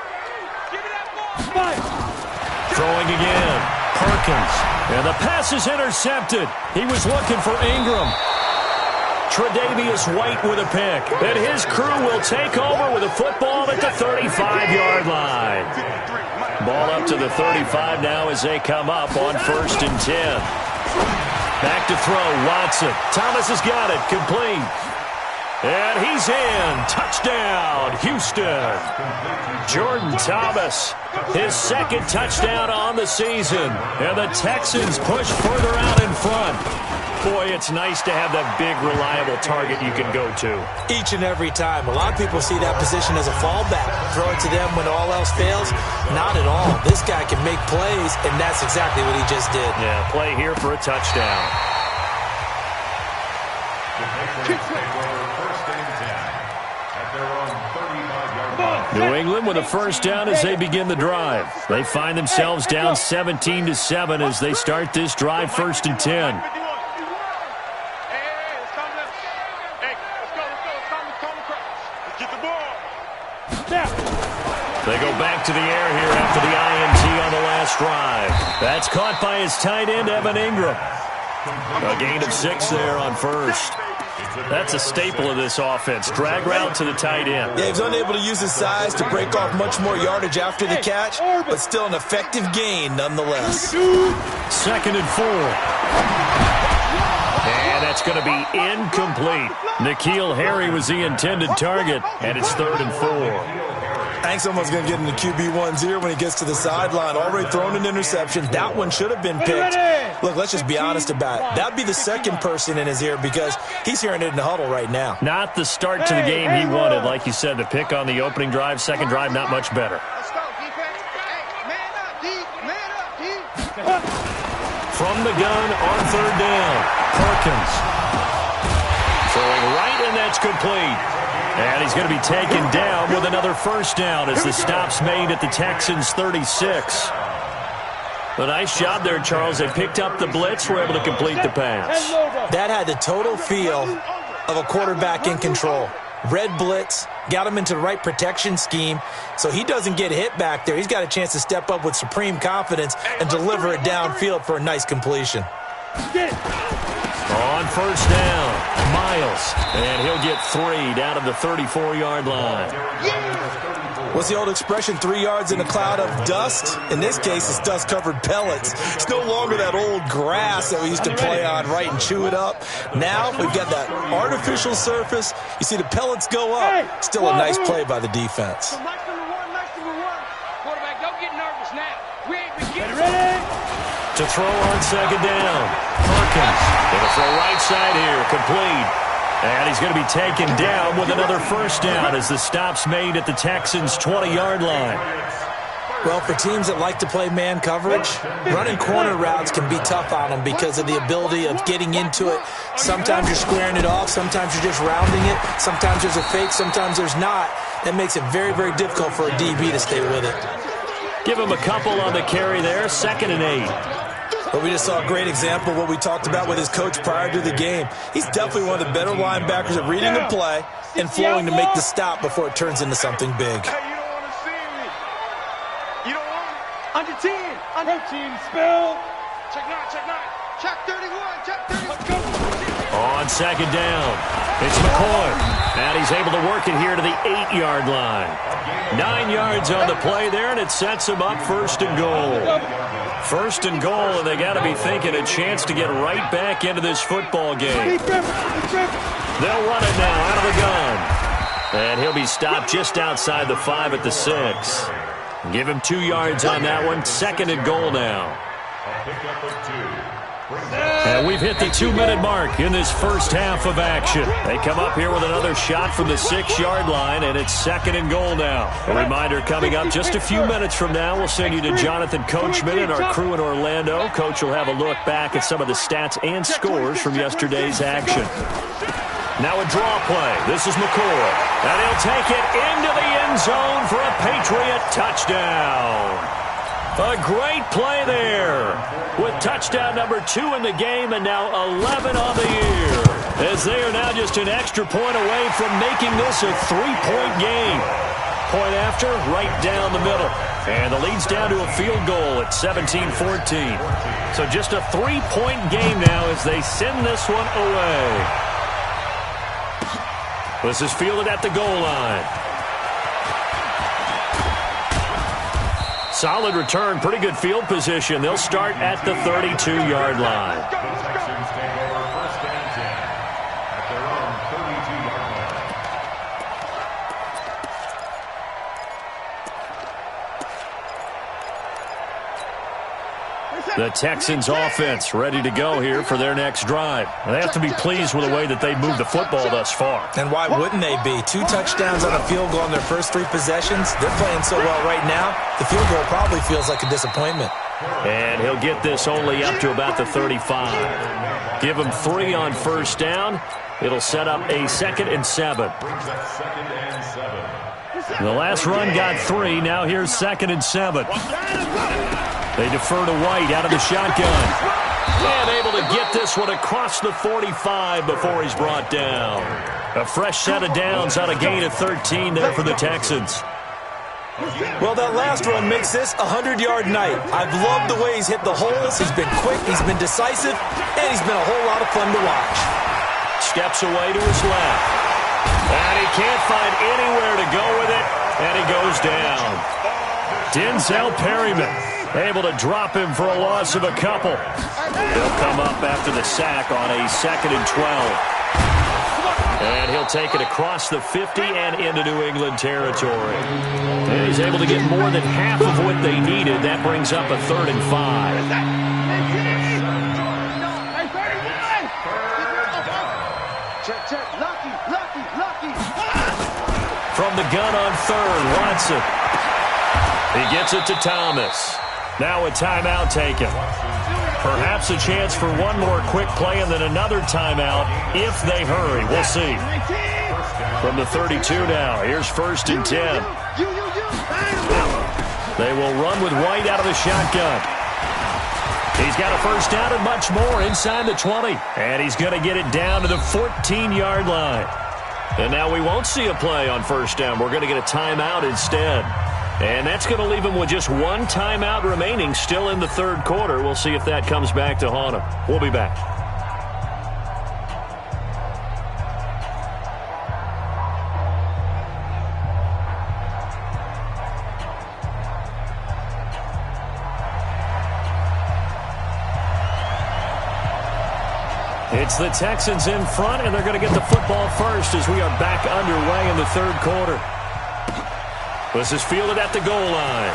Throwing again, Perkins, and the pass is intercepted. He was looking for Ingram. Tre'Davious White with a pick, and his crew will take over with a football at the 35-yard line. Ball up to the 35 now as they come up on 1st and 10. Back to throw, Watson. Thomas has got it, complete. And he's in. Touchdown, Houston. Jordan Thomas, his 2nd touchdown on the season. And the Texans push further out in front. Boy, it's nice to have that big, reliable target you can go to. Each and every time. A lot of people see that position as a fallback. Throw it to them when all else fails. Not at all. This guy can make plays, and that's exactly what he just did. Yeah, play here for a touchdown. New England with a first down as they begin the drive. They find themselves down 17-7 as they start this drive, 1st and 10. They go back to the air here after the INT on the last drive. That's caught by his tight end, Evan Ingram. A gain of 6 there on 1st. That's a staple of this offense. Drag route to the tight end. Yeah, he was unable to use his size to break off much more yardage after the catch, but still an effective gain nonetheless. 2nd and 4. And that's going to be incomplete. N'Keal Harry was the intended target, and it's 3rd and 4. I think someone's going to get in the QB1's ear when he gets to the sideline. Already thrown an interception. That one should have been picked. Look, let's just be honest about it. That'd be the 2nd person in his ear because he's hearing it in the huddle right now. Not the start to the game he wanted. Like you said, the pick on the opening drive, 2nd drive, not much better. From the gun on 3rd down, Perkins. Throwing right, and that's complete. And he's going to be taken down with another first down as the stop's made at the Texans' 36. A nice job there, Charles. They picked up the blitz, were able to complete the pass. That had the total feel of a quarterback in control. Red blitz, got him into the right protection scheme, so he doesn't get hit back there. He's got a chance to step up with supreme confidence and deliver it downfield for a nice completion. On 1st down, Miles, and he'll get 3 down to the 34-yard line. What's the old expression, 3 yards in a cloud of dust? In this case, it's dust-covered pellets. It's no longer that old grass that we used to play on, right, and chew it up. Now we've got that artificial surface. You see the pellets go up. Still a nice play by the defense. Quarterback, don't get nervous now. We ain't been getting ready to throw on second down. Perkins going to throw right side here, complete. And he's going to be taken down with another first down as the stop's made at the Texans' 20-yard line. Well, for teams that like to play man coverage, running corner routes can be tough on them because of the ability of getting into it. Sometimes you're squaring it off. Sometimes you're just rounding it. Sometimes there's a fake. Sometimes there's not. That makes it very, very difficult for a DB to stay with it. Give him a couple on the carry there. 2nd and 8. But we just saw a great example of what we talked about with his coach prior to the game. He's definitely one of the better linebackers at reading the play and flowing to make the stop before it turns into something big. Hey, you don't want to see me. You don't want it. Under 10. Under 10. Spell. Check 9. Check 9. Check 31. Check 31. On second down, it's McCoy. And he's able to work it here to the 8-yard line. 9 yards on the play there, and it sets him up 1st and goal. 1st and goal, and they got to be thinking a chance to get right back into this football game. They'll run it now out of the gun. And he'll be stopped just outside the 5 at the 6. Give him 2 yards on that one. 2nd and goal now. And we've hit the 2-minute mark in this first half of action. They come up here with another shot from the 6-yard line, and it's 2nd and goal now. A reminder coming up just a few minutes from now, we'll send you to Jonathan Coachman and our crew in Orlando. Coach will have a look back at some of the stats and scores from yesterday's action. Now a draw play. This is McCoy. And he'll take it into the end zone for a Patriot touchdown. A great play there with touchdown number 2 in the game and now 11 on the year as they are now just an extra point away from making this a 3-point game. Point after, right down the middle. And the lead's down to a field goal at 17-14. So just a 3-point game now as they send this one away. This is fielded at the goal line. Solid return, pretty good field position. They'll start at the 32-yard line. The Texans offense ready to go here for their next drive. They have to be pleased with the way that they've moved the football thus far. And why wouldn't they be? 2 touchdowns on a field goal in their first 3 possessions. They're playing so well right now, the field goal probably feels like a disappointment. And he'll get this only up to about the 35. Give him 3 on first down. It'll set up a 2nd and 7. The last run got 3. Now here's 2nd and 7. They defer to White out of the shotgun. And able to get this one across the 45 before he's brought down. A fresh set of downs on a gain of 13 there for the Texans. Well, that last run makes this a 100-yard night. I've loved the way he's hit the holes. He's been quick, he's been decisive, and he's been a whole lot of fun to watch. Steps away to his left. And he can't find anywhere to go with it, and he goes down. Denzel Perryman able to drop him for a loss of a couple. He'll come up after the sack on a 2nd and 12. And he'll take it across the 50 and into New England territory. And he's able to get more than half of what they needed. That brings up a 3rd and 5. From the gun on 3rd, Watson. He gets it to Thomas. Now a timeout taken. Perhaps a chance for one more quick play and then another timeout if they hurry. We'll see. From the 32 now, here's 1st and 10. They will run with White out of the shotgun. He's got a first down and much more inside the 20. And he's going to get it down to the 14-yard line. And now we won't see a play on first down. We're going to get a timeout instead. And that's going to leave him with just one timeout remaining still in the 3rd quarter. We'll see if that comes back to haunt him. We'll be back. It's the Texans in front, and they're going to get the football first as we are back underway in the third quarter. This is fielded at the goal line.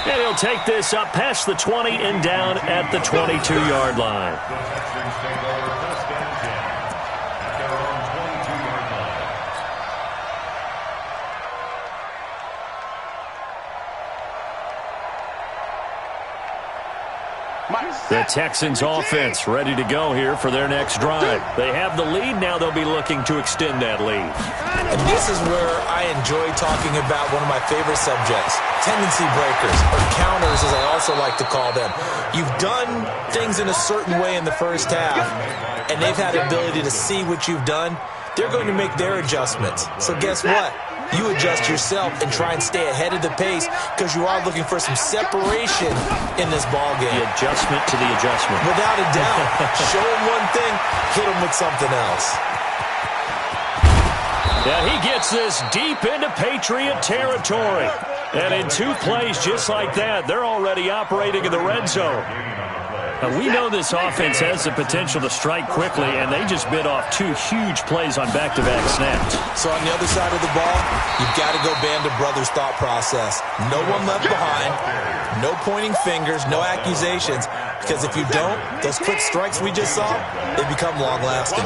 And he'll take this up past the 20 and down at the 22-yard line. The Texans offense ready to go here for their next drive. They have the lead. Now they'll be looking to extend that lead. And this is where I enjoy talking about one of my favorite subjects, tendency breakers, or counters as I also like to call them. You've done things in a certain way in the first half, and they've had the ability to see what you've done. They're going to make their adjustments. So guess what? You adjust yourself and try and stay ahead of the pace because you are looking for some separation in this ball game. The adjustment to the adjustment. Without a doubt. Show them one thing, hit them with something else. Yeah, he gets this deep into Patriot territory. And in 2 plays just like that, they're already operating in the red zone. Now, we know this offense has the potential to strike quickly, and they just bit off 2 huge plays on back-to-back snaps. So on the other side of the ball, you've got to go band of brothers thought process. No one left behind, no pointing fingers, no accusations, because if you don't, those quick strikes we just saw, they become long-lasting.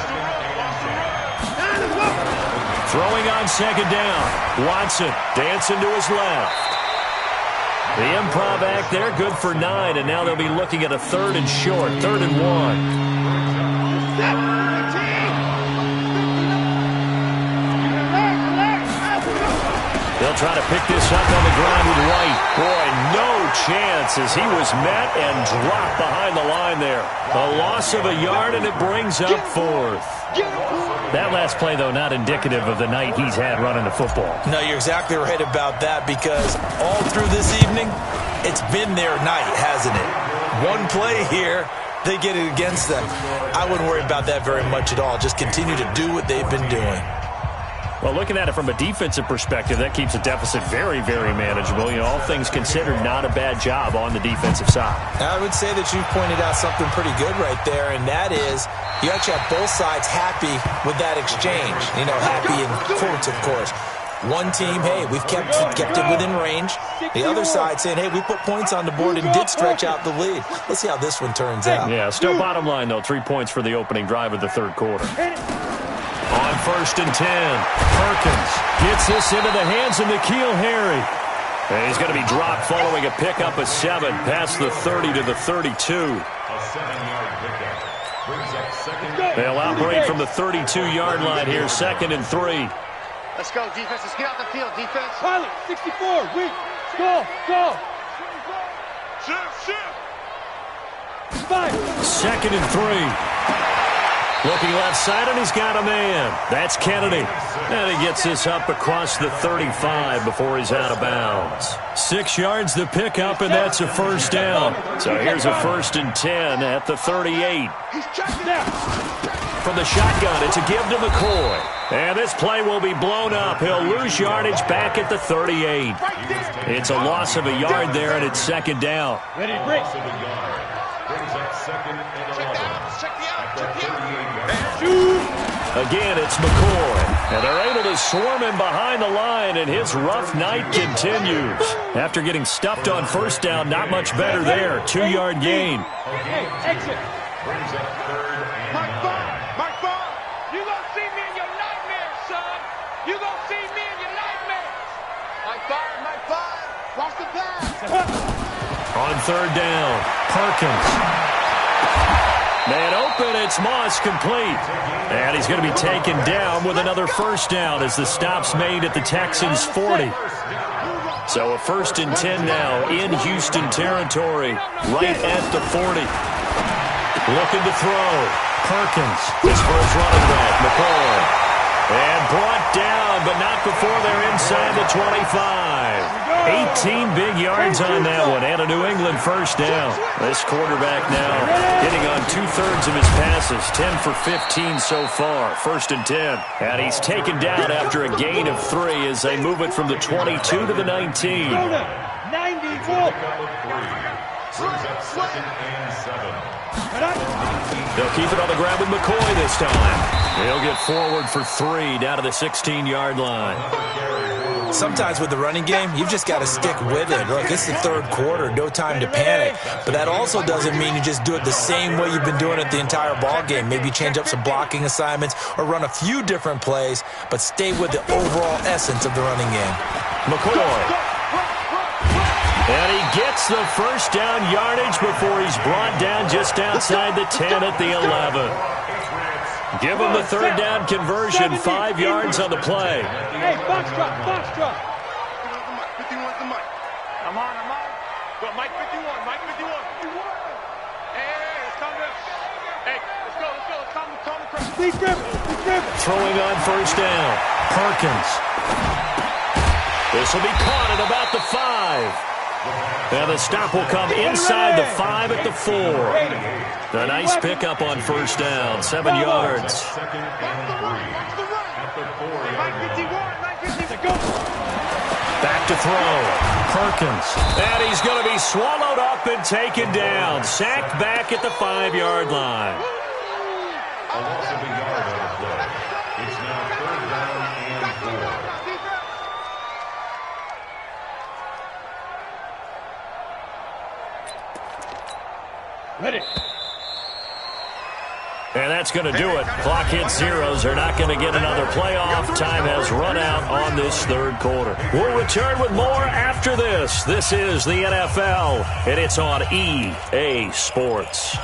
Throwing on second down. Watson dancing to his left. The improv act there, good for 9, and now they'll be looking at a 3rd and short, 3rd and 1. They'll try to pick this up on the ground with White. Boy, no chance as he was met and dropped behind the line there. A loss of a yard, and it brings up 4th. That last play, though, not indicative of the night he's had running the football. No, you're exactly right about that because all through this evening, it's been their night, hasn't it? One play here, they get it against them. I wouldn't worry about that very much at all. Just continue to do what they've been doing. Well, looking at it from a defensive perspective, that keeps the deficit very, very manageable. You know, all things considered, not a bad job on the defensive side. I would say that you've pointed out something pretty good right there, and that is you actually have both sides happy with that exchange. You know, happy in quotes, of course. One team, hey, we've kept it within range. The other side saying, hey, we put points on the board and did stretch out the lead. Let's see how this one turns out. Yeah, still bottom line, though, 3 points for the opening drive of the third quarter. On 1st and 10, Perkins gets this into the hands of N'Keal Harry. And he's going to be dropped following a pickup of 7 past the 30 to the 32. They'll operate from the 32-yard line here, 2nd and 3. Let's go, defense. Let's get out the field, defense. Pilot, 64, weak. Go. Shift. 2nd and 3. Looking left side, and he's got a man. That's Kennedy. And he gets this up across the 35 before he's out of bounds. 6 yards the pickup, and that's a 1st down. So here's a 1st and 10 at the 38. From the shotgun, it's a give to McCoy. And this play will be blown up. He'll lose yardage back at the 38. It's a loss of a yard there, and it's 2nd down. Ready, break. Again, it's McCoy. And they're able to swarm him behind the line, and his rough night continues. After getting stuffed on 1st down, not much better there. 2-yard gain. Okay, exit. Mark Vaughn, you gonna see me in your nightmares, son. You gonna see me in your nightmares. Mike Vaughn, watch the pass. On 3rd down, Perkins. Man open, it's Moss complete. And he's going to be taken down with another 1st down as the stop's made at the Texans' 40. So a 1st and 10 now in Houston territory, right at the 40. Looking to throw. Perkins, his first running back, McCoy. And brought down, but not before they're inside the 25. 18 big yards on that one, and a New England 1st down. This quarterback now hitting on 2/3 of his passes, 10 for 15 so far, 1st and 10. And he's taken down after a gain of 3 as they move it from the 22 to the 19. 91. They'll keep it on the ground with McCoy this time. He'll get forward for 3 down to the 16-yard line. Sometimes with the running game, you've just got to stick with it. Look, it's the third quarter, no time to panic. But that also doesn't mean you just do it the same way you've been doing it the entire ball game. Maybe change up some blocking assignments or run a few different plays, but stay with the overall essence of the running game. McCoy. And he gets the first down yardage before he's brought down just outside the 10 at the 11. Give him the third down conversion, 5 yards on the play. Hey, box drop. 51's the mic. I'm on. Go, Mike 51. Hey, let's calm down. Hey, let's go. Calm the crowd. He's driven. Throwing on first down. Perkins. This will be caught at about the 5. And the stop will come inside the 5 at the 4. A nice pickup on first down, 7 yards. Back to throw. Perkins. And he's going to be swallowed up and taken down. Sacked back at the 5-yard line. A loss of a yard on the play. It's now third down and 4. Ready. And that's going to do it. Clock hits zeros. They're not going to get another playoff. Time has run out on this third quarter. We'll return with more after this. This is the NFL, and it's on EA Sports.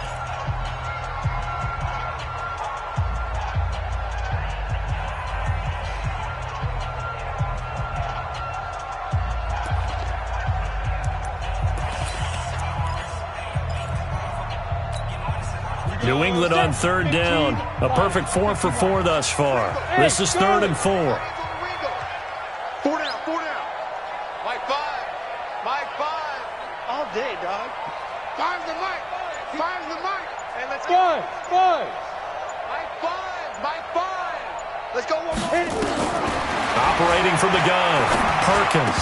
New England on third down. A perfect 4 for 4 thus far. This is 3rd and 4. 4 down. Mike 5. All day, dog. 5's the mic. Hey, let's go. 5. Mike 5. Let's go one more. Operating from the gun. Perkins.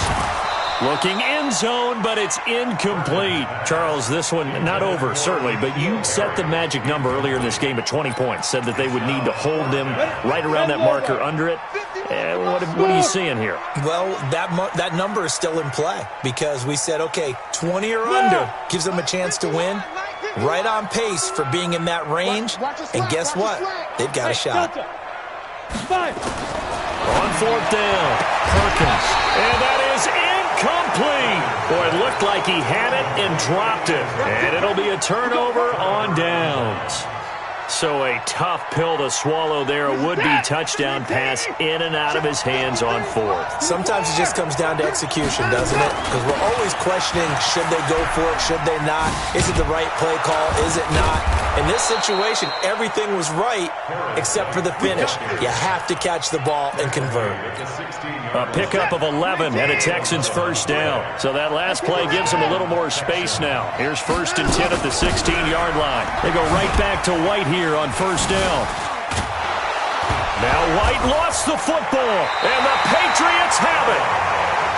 Looking end zone, but it's incomplete. Charles, this one not over, certainly, but you set the magic number earlier in this game at 20 points, said that they would need to hold them right around that marker under it. What are you seeing here? Well, that number is still in play because we said, okay, 20 or under gives them a chance to win. Right on pace for being in that range. And guess what? They've got a shot. 5. On fourth down, Perkins. And that is incomplete. Boy, it looked like he had it and dropped it. And it'll be a turnover on downs. So a tough pill to swallow there. A would-be touchdown pass in and out of his hands on fourth. Sometimes it just comes down to execution, doesn't it? Because we're always questioning, should they go for it, should they not? Is it the right play call, is it not? In this situation, everything was right except for the finish. You have to catch the ball and convert. A pickup of 11 and a Texans first down. So that last play gives them a little more space now. Here's 1st and 10 at the 16-yard line. They go right back to White here on first down. Now White lost the football, and the Patriots have it.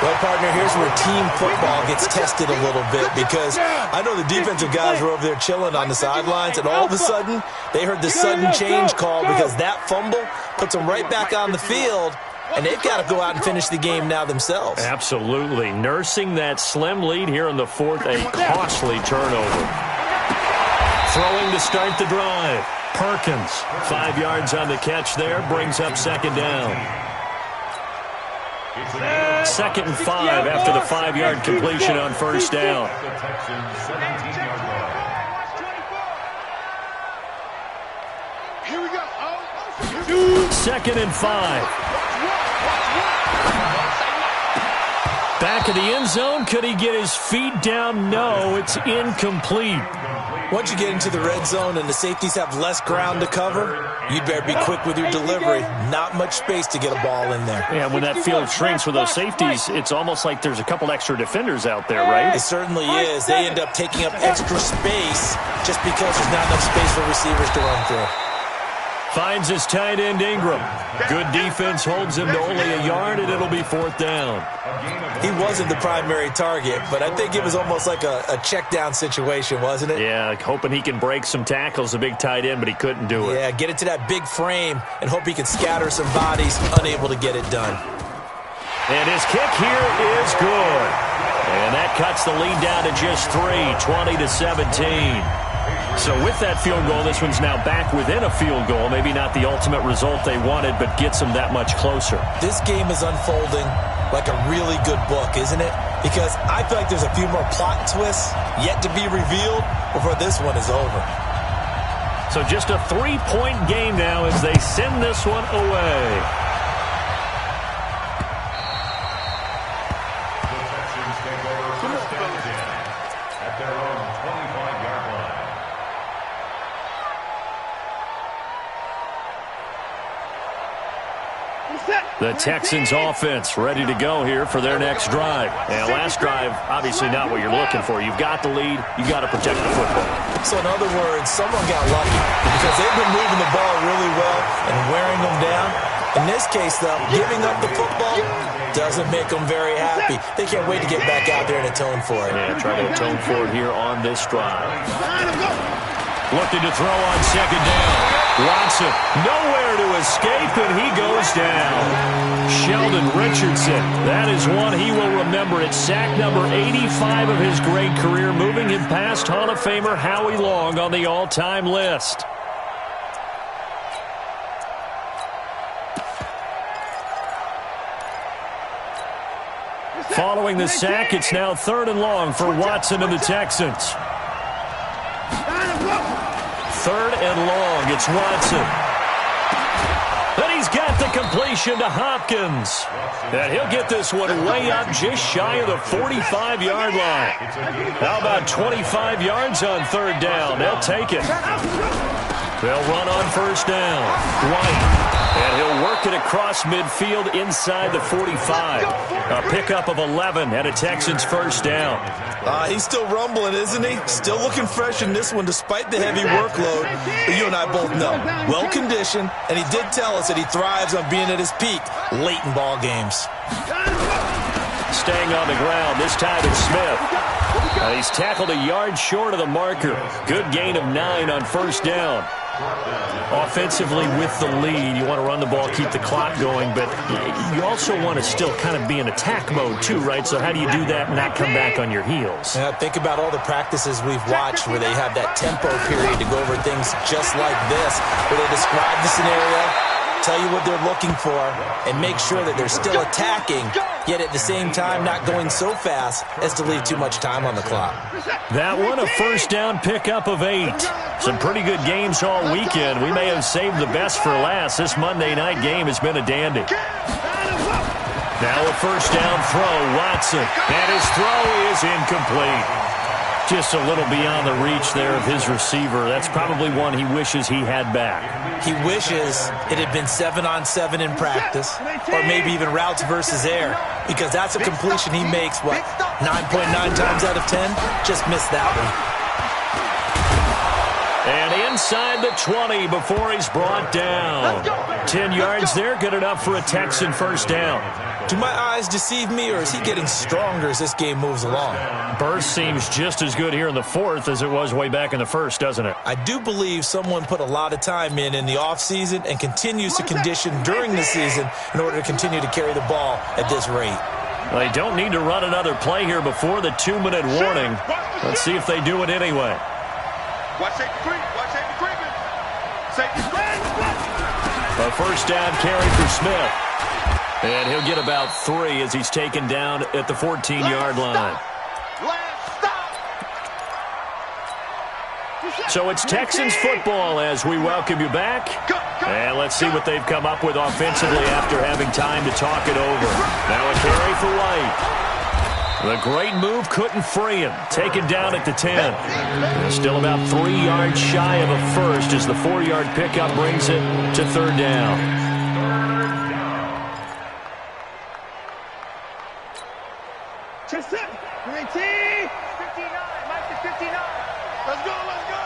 Well, partner, here's where team football gets tested a little bit because I know the defensive guys were over there chilling on the sidelines, and all of a sudden they heard the sudden change call because that fumble puts them right back on the field, and they've got to go out and finish the game now themselves. Absolutely. Nursing that slim lead here in the fourth, a costly turnover. Throwing to start the drive. Perkins, 5 yards on the catch there, brings up second down. 2nd and 5 after the 5-yard completion on first down. Here we go. 2nd and 5. Back of the end zone. Could he get his feet down? No, it's incomplete. Once you get into the red zone and the safeties have less ground to cover, you'd better be quick with your delivery. Not much space to get a ball in there. Yeah, when that field shrinks with those safeties, it's almost like there's a couple extra defenders out there, right? It certainly is. They end up taking up extra space just because there's not enough space for receivers to run through. Finds his tight end, Ingram. Good defense holds him to only a yard, and it'll be 4th down. He wasn't the primary target, but I think it was almost like a check-down situation, wasn't it? Yeah, hoping he can break some tackles, a big tight end, but he couldn't do it. Yeah, get it to that big frame and hope he can scatter some bodies, unable to get it done. And his kick here is good. And that cuts the lead down to just 3, 20-17. So with that field goal, this one's now back within a field goal. Maybe not the ultimate result they wanted, but gets them that much closer. This game is unfolding like a really good book, isn't it? Because I feel like there's a few more plot twists yet to be revealed before this one is over. So just a 3-point game now as they send this one away. The Texans offense ready to go here for their next drive. And last drive, obviously not what you're looking for. You've got the lead. You've got to protect the football. So in other words, someone got lucky because they've been moving the ball really well and wearing them down. In this case, though, giving up the football doesn't make them very happy. They can't wait to get back out there and atone for it. Yeah, try to atone for it here on this drive. Looking to throw on 2nd down. Watson nowhere to escape, and he goes down. Sheldon Richardson, that is one he will remember. It's sack number 85 of his great career, moving him past Hall of Famer Howie Long on the all-time list. Following the sack, it's now 3rd and long for Watson and the Texans. 3rd and long, it's Watson. Then he's got the completion to Hopkins. And he'll get this one way up just shy of the 45-yard line. How about 25 yards on 3rd down? They'll take it. They'll run on 1st down. White. And he'll work it across midfield inside the 45. A pickup of 11 and a Texans 1st down. He's still rumbling, isn't he? Still looking fresh in this one despite the heavy workload. But you and I both know. Well-conditioned, and he did tell us that he thrives on being at his peak late in ball games. Staying on the ground, this time it's Smith. He's tackled a yard short of the marker. Good gain of 9 on 1st down. Offensively with the lead, you want to run the ball, keep the clock going, but you also want to still kind of be in attack mode too, right? So how do you do that and not come back on your heels? Yeah, think about all the practices we've watched where they have that tempo period to go over things just like this, where they describe the scenario, tell you what they're looking for, and make sure that they're still attacking, yet at the same time not going so fast as to leave too much time on the clock. That one, a 1st down pickup of 8. Some pretty good games all weekend. We may have saved the best for last. This Monday night game has been a dandy. Now a 1st down throw, Watson. And his throw is incomplete. Just a little beyond the reach there of his receiver. That's probably one he wishes he had back. He wishes it had been 7-on-7 in practice, or maybe even routes versus air, because that's a completion he makes, 9.9 times out of 10? Just missed that one. And inside the 20 before he's brought down. 10 yards there, good enough for a Texan 1st down. Do my eyes deceive me, or is he getting stronger as this game moves along? Burst seems just as good here in the 4th as it was way back in the 1st, doesn't it? I do believe someone put a lot of time in the offseason and continues to condition during the season in order to continue to carry the ball at this rate. They don't need to run another play here before the 2-minute warning. Let's see if they do it anyway. Watch safety creep. Watch safety creeping. Safety creep. A 1st down carry for Smith. And he'll get about 3 as he's taken down at the 14-yard line. So it's Texans football as we welcome you back. And let's see what they've come up with offensively after having time to talk it over. Now a carry for White. The great move couldn't free him. Taken down at the 10. Still about 3 yards shy of a 1st as the 4-yard pickup brings it to 3rd down. Chest up. 19. 59. Mike to 59. Let's go. Let's go.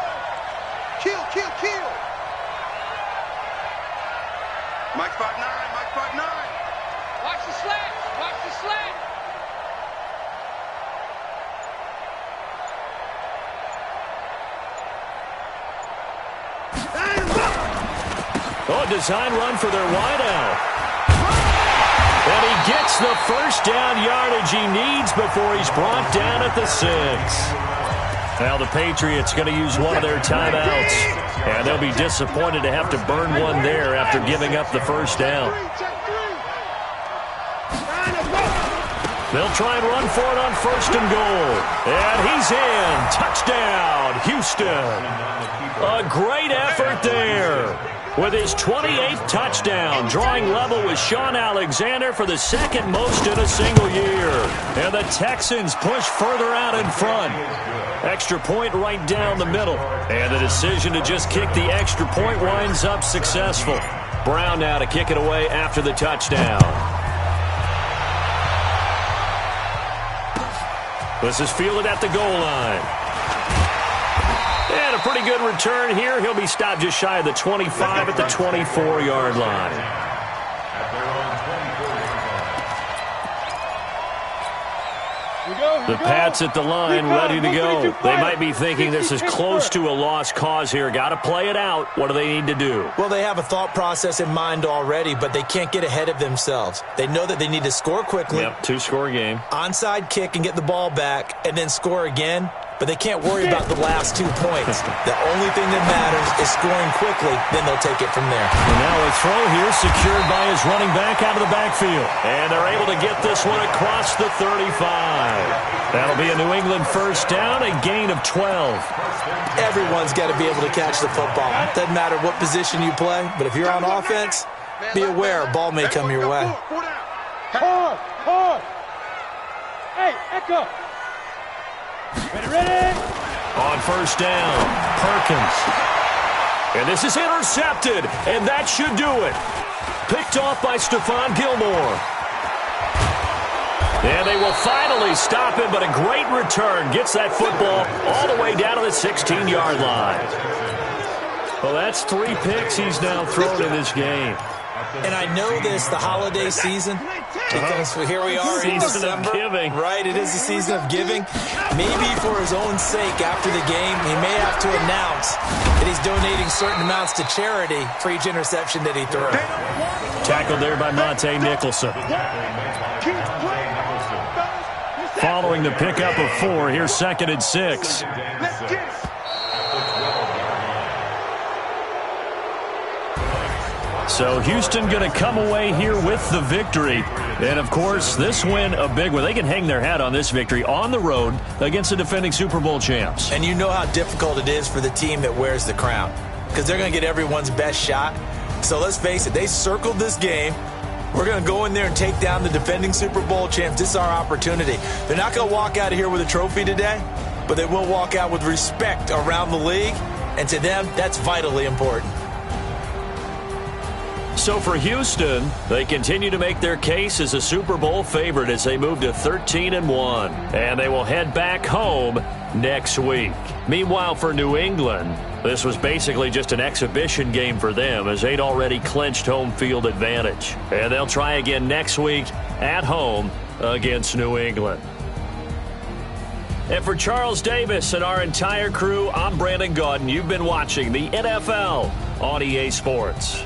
Kill. Kill. Kill. Mike 5'9", Mike 5'9". Watch the slant, watch the slant. Oh, design run for their wideout. And he gets the first down yardage he needs before he's brought down at the 6. Now the Patriots going to use one of their timeouts. And they'll be disappointed to have to burn one there after giving up the first down. They'll try and run for it on 1st and goal. And he's in. Touchdown, Houston. A great effort there. With his 28th touchdown, drawing level with Sean Alexander for the 2nd most in a single year. And the Texans push further out in front. Extra point right down the middle. And the decision to just kick the extra point winds up successful. Brown now to kick it away after the touchdown. This is fielded at the goal line. And a pretty good return here. He'll be stopped just shy of the 25 at the 24-yard line. The Pats at the line, ready to go. They might be thinking this is close to a lost cause here. Got to play it out. What do they need to do? Well, they have a thought process in mind already, but they can't get ahead of themselves. They know that they need to score quickly. Yep, 2-score game. Onside kick and get the ball back, and then score again. But they can't worry about the last 2 points. The only thing that matters is scoring quickly. Then they'll take it from there. And now a throw here secured by his running back out of the backfield. And they're able to get this one across the 35. That'll be a New England first down, a gain of 12. Everyone's got to be able to catch the football. Doesn't matter what position you play, but if you're on offense, be aware a ball may come your way. Hard. Hey, Echo. Ready. On first down, Perkins. And this is intercepted, and that should do it. Picked off by Stephon Gilmore. And they will finally stop him, but a great return. Gets that football all the way down to the 16-yard line. Well, that's 3 picks he's now thrown in this game. And I know this, the holiday season, because here we are in December. Giving. Right, it is the season of giving. Maybe for his own sake after the game, he may have to announce that he's donating certain amounts to charity for each interception that he threw. Tackled there by Monte Nicholson. Following the pickup of 4, here's 2nd and 6. So Houston going to come away here with the victory. And, of course, this win a big one. They can hang their hat on this victory on the road against the defending Super Bowl champs. And you know how difficult it is for the team that wears the crown, because they're going to get everyone's best shot. So let's face it, they circled this game. We're going to go in there and take down the defending Super Bowl champs. This is our opportunity. They're not going to walk out of here with a trophy today, but they will walk out with respect around the league. And to them, that's vitally important. So for Houston, they continue to make their case as a Super Bowl favorite as they move to 13-1. And they will head back home next week. Meanwhile, for New England, this was basically just an exhibition game for them as they'd already clinched home field advantage. And they'll try again next week at home against New England. And for Charles Davis and our entire crew, I'm Brandon Gaudin. You've been watching the NFL on EA Sports.